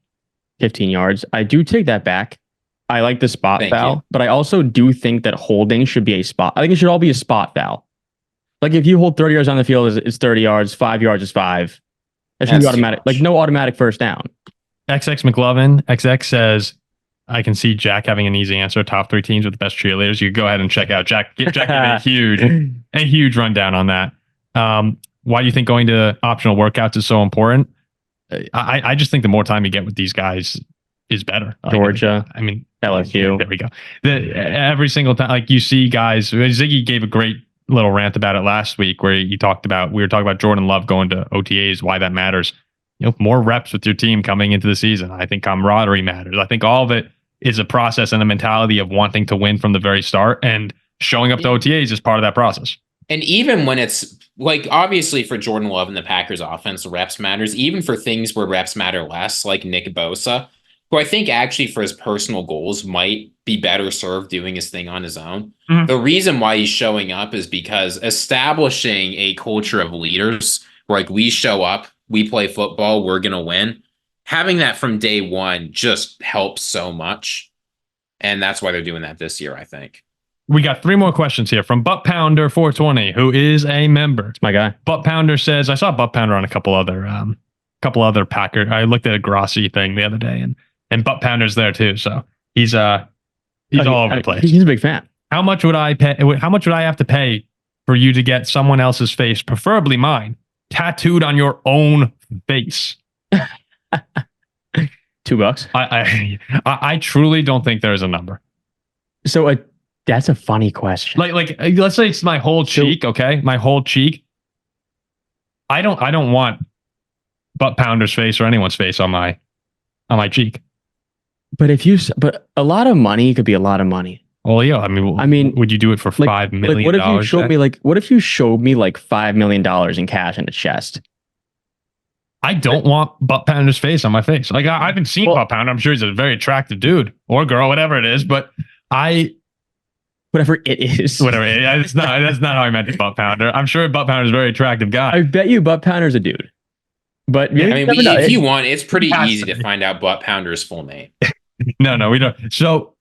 15 yards. I do take that back. I like the spot foul, but I also do think that holding should be a spot. I think it should all be a spot foul. Like, if you hold 30 yards on the field, it's 30 yards, 5 yards is 5. It should be automatic, like no automatic first down. XX McLovin, XX says, I can see Jack having an easy answer. Top 3 teams with the best cheerleaders. You can go ahead and check out Jack. Give Jack a huge rundown on that. Why do you think going to optional workouts is so important? I just think the more time you get with these guys is better. Georgia. LSU. There we go. Every single time, like, you see guys. Ziggy gave a great little rant about it last week, where we were talking about Jordan Love going to OTAs, why that matters. More reps with your team coming into the season. I think camaraderie matters. I think all of it is a process and a mentality of wanting to win from the very start, and showing up to OTAs is part of that process. And even when it's like, obviously for Jordan Love and the Packers offense, reps matters, even for things where reps matter less, like Nick Bosa, who I think actually for his personal goals might be better served doing his thing on his own. Mm-hmm. The reason why he's showing up is because establishing a culture of leaders, where like, we show up, we play football, we're going to win. Having that from day one just helps so much. And that's why they're doing that this year, I think. We got 3 more questions here from Butt Pounder 420, who is a member. It's my guy. Butt Pounder says, I saw Butt Pounder on a couple other Packer. I looked at a Grossi thing the other day, and and Butt Pounder's there too. So he's all over the place. He's a big fan. How much would I pay? How much would I have to pay for you to get someone else's face, preferably mine, tattooed on your own face? $2. I truly don't think there is a number. So that's a funny question. Like let's say it's my whole cheek, okay? My whole cheek. I don't want Butt Pounder's face or anyone's face on my cheek. But a lot of money could be a lot of money. Well, yeah. I mean, would you do it for $5 million? What if you showed me what if you showed me like $5 million in cash in the chest? I don't want Butt Pounder's face on my face. Like I haven't seen Butt Pounder. I'm sure he's a very attractive dude or girl, whatever it is. But whatever it is, that's not how I meant Butt Pounder. I'm sure Butt Pounder's a very attractive guy. I bet you Butt Pounder's a dude. But if you want, it's pretty easy to find out Butt Pounder's full name. No, we don't. So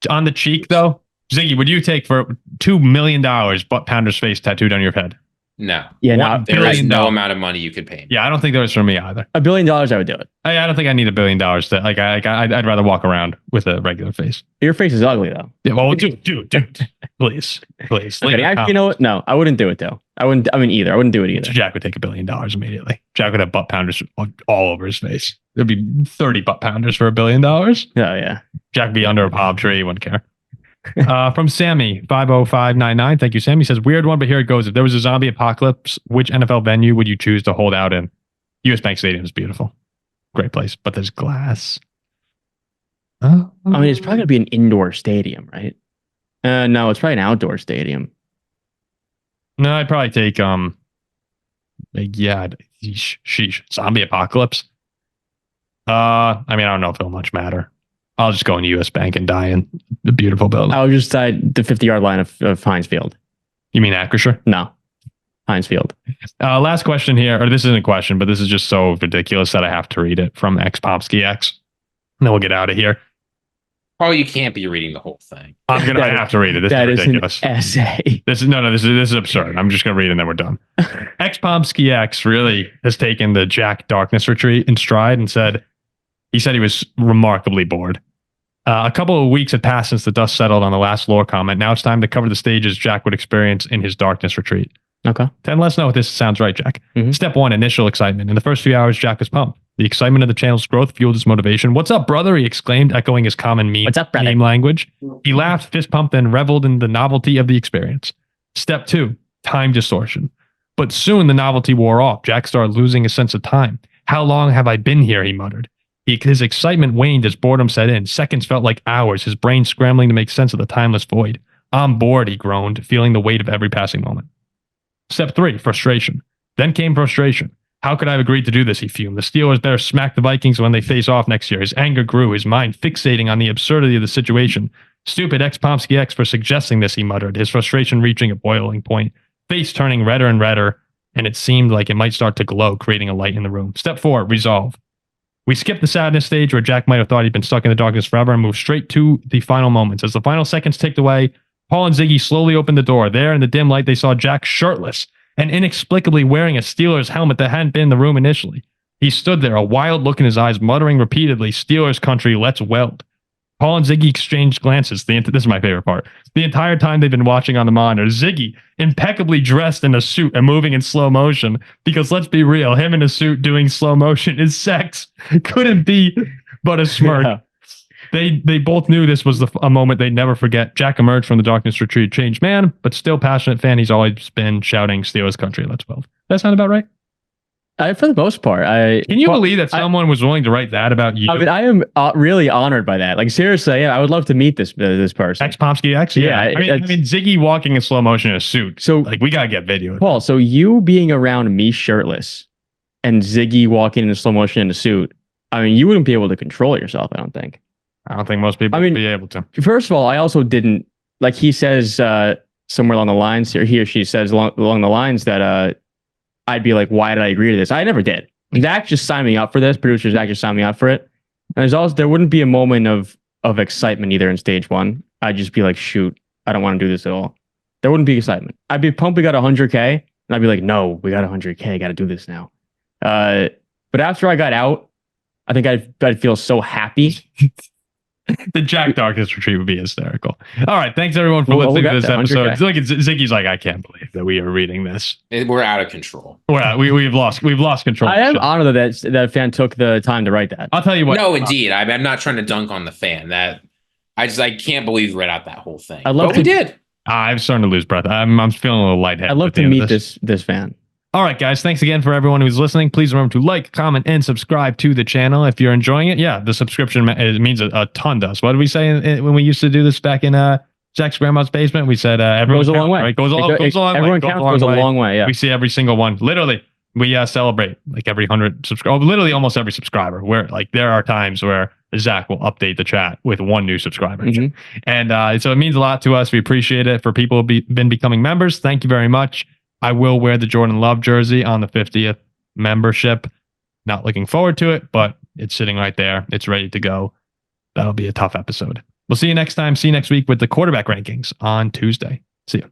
on the cheek though, Ziggy, would you take for $2 million Butt Pounder's face tattooed on your head? No. Yeah, there is no amount of money you could pay me. Yeah, I don't think there is for me either. $1 billion, I would do it. I don't think I need $1 billion to I'd rather walk around with a regular face. Your face is ugly though. Yeah, well, dude, please. Okay, you know what? No, I wouldn't do it though. I wouldn't do it either. Jack would take $1 billion immediately. Jack would have Butt Pounders all over his face. There'd be 30 Butt Pounders for $1 billion. Oh yeah. Jack would be under a palm tree. He wouldn't care. From Sammy 50599. Thank you, Sammy. Says weird one, but here it goes. If there was a zombie apocalypse, which NFL venue would you choose to hold out in? US Bank Stadium is beautiful, great place, but there's glass. I mean, it's probably gonna be an indoor stadium, right? No, it's probably an outdoor stadium. No, I'd probably take sheesh, zombie apocalypse. I mean, I don't know if it'll much matter. I'll just go in US Bank and die in the beautiful building. I'll just die the 50-yard line of Heinz Field. You mean Acrisure? No, Heinz Field. Last question here, or this isn't a question, but this is just so ridiculous that I have to read it from X Pomsky X. And then we'll get out of here. Oh, you can't be reading the whole thing. I have to read it. This is ridiculous. An essay. This is absurd. I'm just gonna read it and then we're done. X Pomsky X really has taken the Jack Darkness retreat in stride and said he was remarkably bored. A couple of weeks had passed since the dust settled on the last lore comment. Now it's time to cover the stages Jack would experience in his darkness retreat. Okay. Then let us know if this sounds right, Jack. Mm-hmm. Step 1, initial excitement. In the first few hours, Jack was pumped. The excitement of the channel's growth fueled his motivation. "What's up, brother?" he exclaimed, echoing his common meme language. He laughed, fist pumped, and reveled in the novelty of the experience. Step 2, time distortion. But soon the novelty wore off. Jack started losing a sense of time. "How long have I been here?" he muttered. His excitement waned as boredom set in. Seconds felt like hours, his brain scrambling to make sense of the timeless void. "I'm bored," he groaned, feeling the weight of every passing moment. Step 3, frustration. Then came frustration. "How could I have agreed to do this?" he fumed. "The Steelers better smack the Vikings when they face off next year." His anger grew, his mind fixating on the absurdity of the situation. "Stupid X Pomsky X for suggesting this," he muttered, his frustration reaching a boiling point, face turning redder and redder, and it seemed like it might start to glow, creating a light in the room. Step 4, resolve. We skipped the sadness stage where Jack might have thought he'd been stuck in the darkness forever and moved straight to the final moments. As the final seconds ticked away, Paul and Ziggy slowly opened the door. There in the dim light, they saw Jack shirtless and inexplicably wearing a Steelers helmet that hadn't been in the room initially. He stood there, a wild look in his eyes, muttering repeatedly, "Steelers country, let's weld." Paul and Ziggy exchanged glances. This is my favorite part. The entire time they've been watching on the monitor, Ziggy, impeccably dressed in a suit and moving in slow motion, because let's be real, him in a suit doing slow motion is sex. Couldn't be but a smirk. Yeah. They both knew this was a moment they'd never forget. Jack emerged from the darkness retreat, changed man, but still passionate fan he's always been, shouting, "Steelers country, let's weld." That sound about right? For the most part, can you believe that someone was willing to write that about you? I mean, I am really honored by that. Like, seriously, yeah, I would love to meet this person. X Pomsky X. Yeah. I mean, Ziggy walking in slow motion in a suit. So, like, we gotta get video. Paul, so you being around me shirtless and Ziggy walking in slow motion in a suit, I mean, you wouldn't be able to control yourself. I don't think most people would be able to. First of all, I also didn't, like he says somewhere along the lines, or he or she says along the lines that I'd be like, "Why did I agree to this?" I never did. Zach just signed me up for this. Producer Zach just signed me up for it. And there wouldn't be a moment of excitement either in stage 1. I'd just be like, "Shoot, I don't want to do this at all." There wouldn't be excitement. I'd be pumped we got 100K, and I'd be like, "No, we got 100K. Got to do this now." But after I got out, I think I'd feel so happy. The Jack Darkness retreat would be hysterical. All right. Thanks everyone for listening to this episode. Look, Ziggy's like, I can't believe that we are reading this. We're out of control. We've lost control. I am honored that fan took the time to write that. I'll tell you what. No, indeed. I'm not trying to dunk on the fan. That I can't believe we read out that whole thing. We did. I'm starting to lose breath. I'm feeling a little lightheaded. I'd love to meet this fan. All right, guys. Thanks again for everyone who's listening. Please remember to like, comment, and subscribe to the channel if you're enjoying it. Yeah, the subscription it means a ton to us. What did we say when we used to do this back in Jack's grandma's basement? We said everyone goes a long way. Right? Goes a long way. Everyone goes a long way. Yeah, we see every single one. Literally, we celebrate like every 100 subscribers. Literally, almost every subscriber. Where like there are times where Zach will update the chat with one new subscriber, and so it means a lot to us. We appreciate it. For people who've been becoming members, thank you very much. I will wear the Jordan Love jersey on the 50th membership. Not looking forward to it, but it's sitting right there. It's ready to go. That'll be a tough episode. We'll see you next time. See you next week with the quarterback rankings on Tuesday. See you.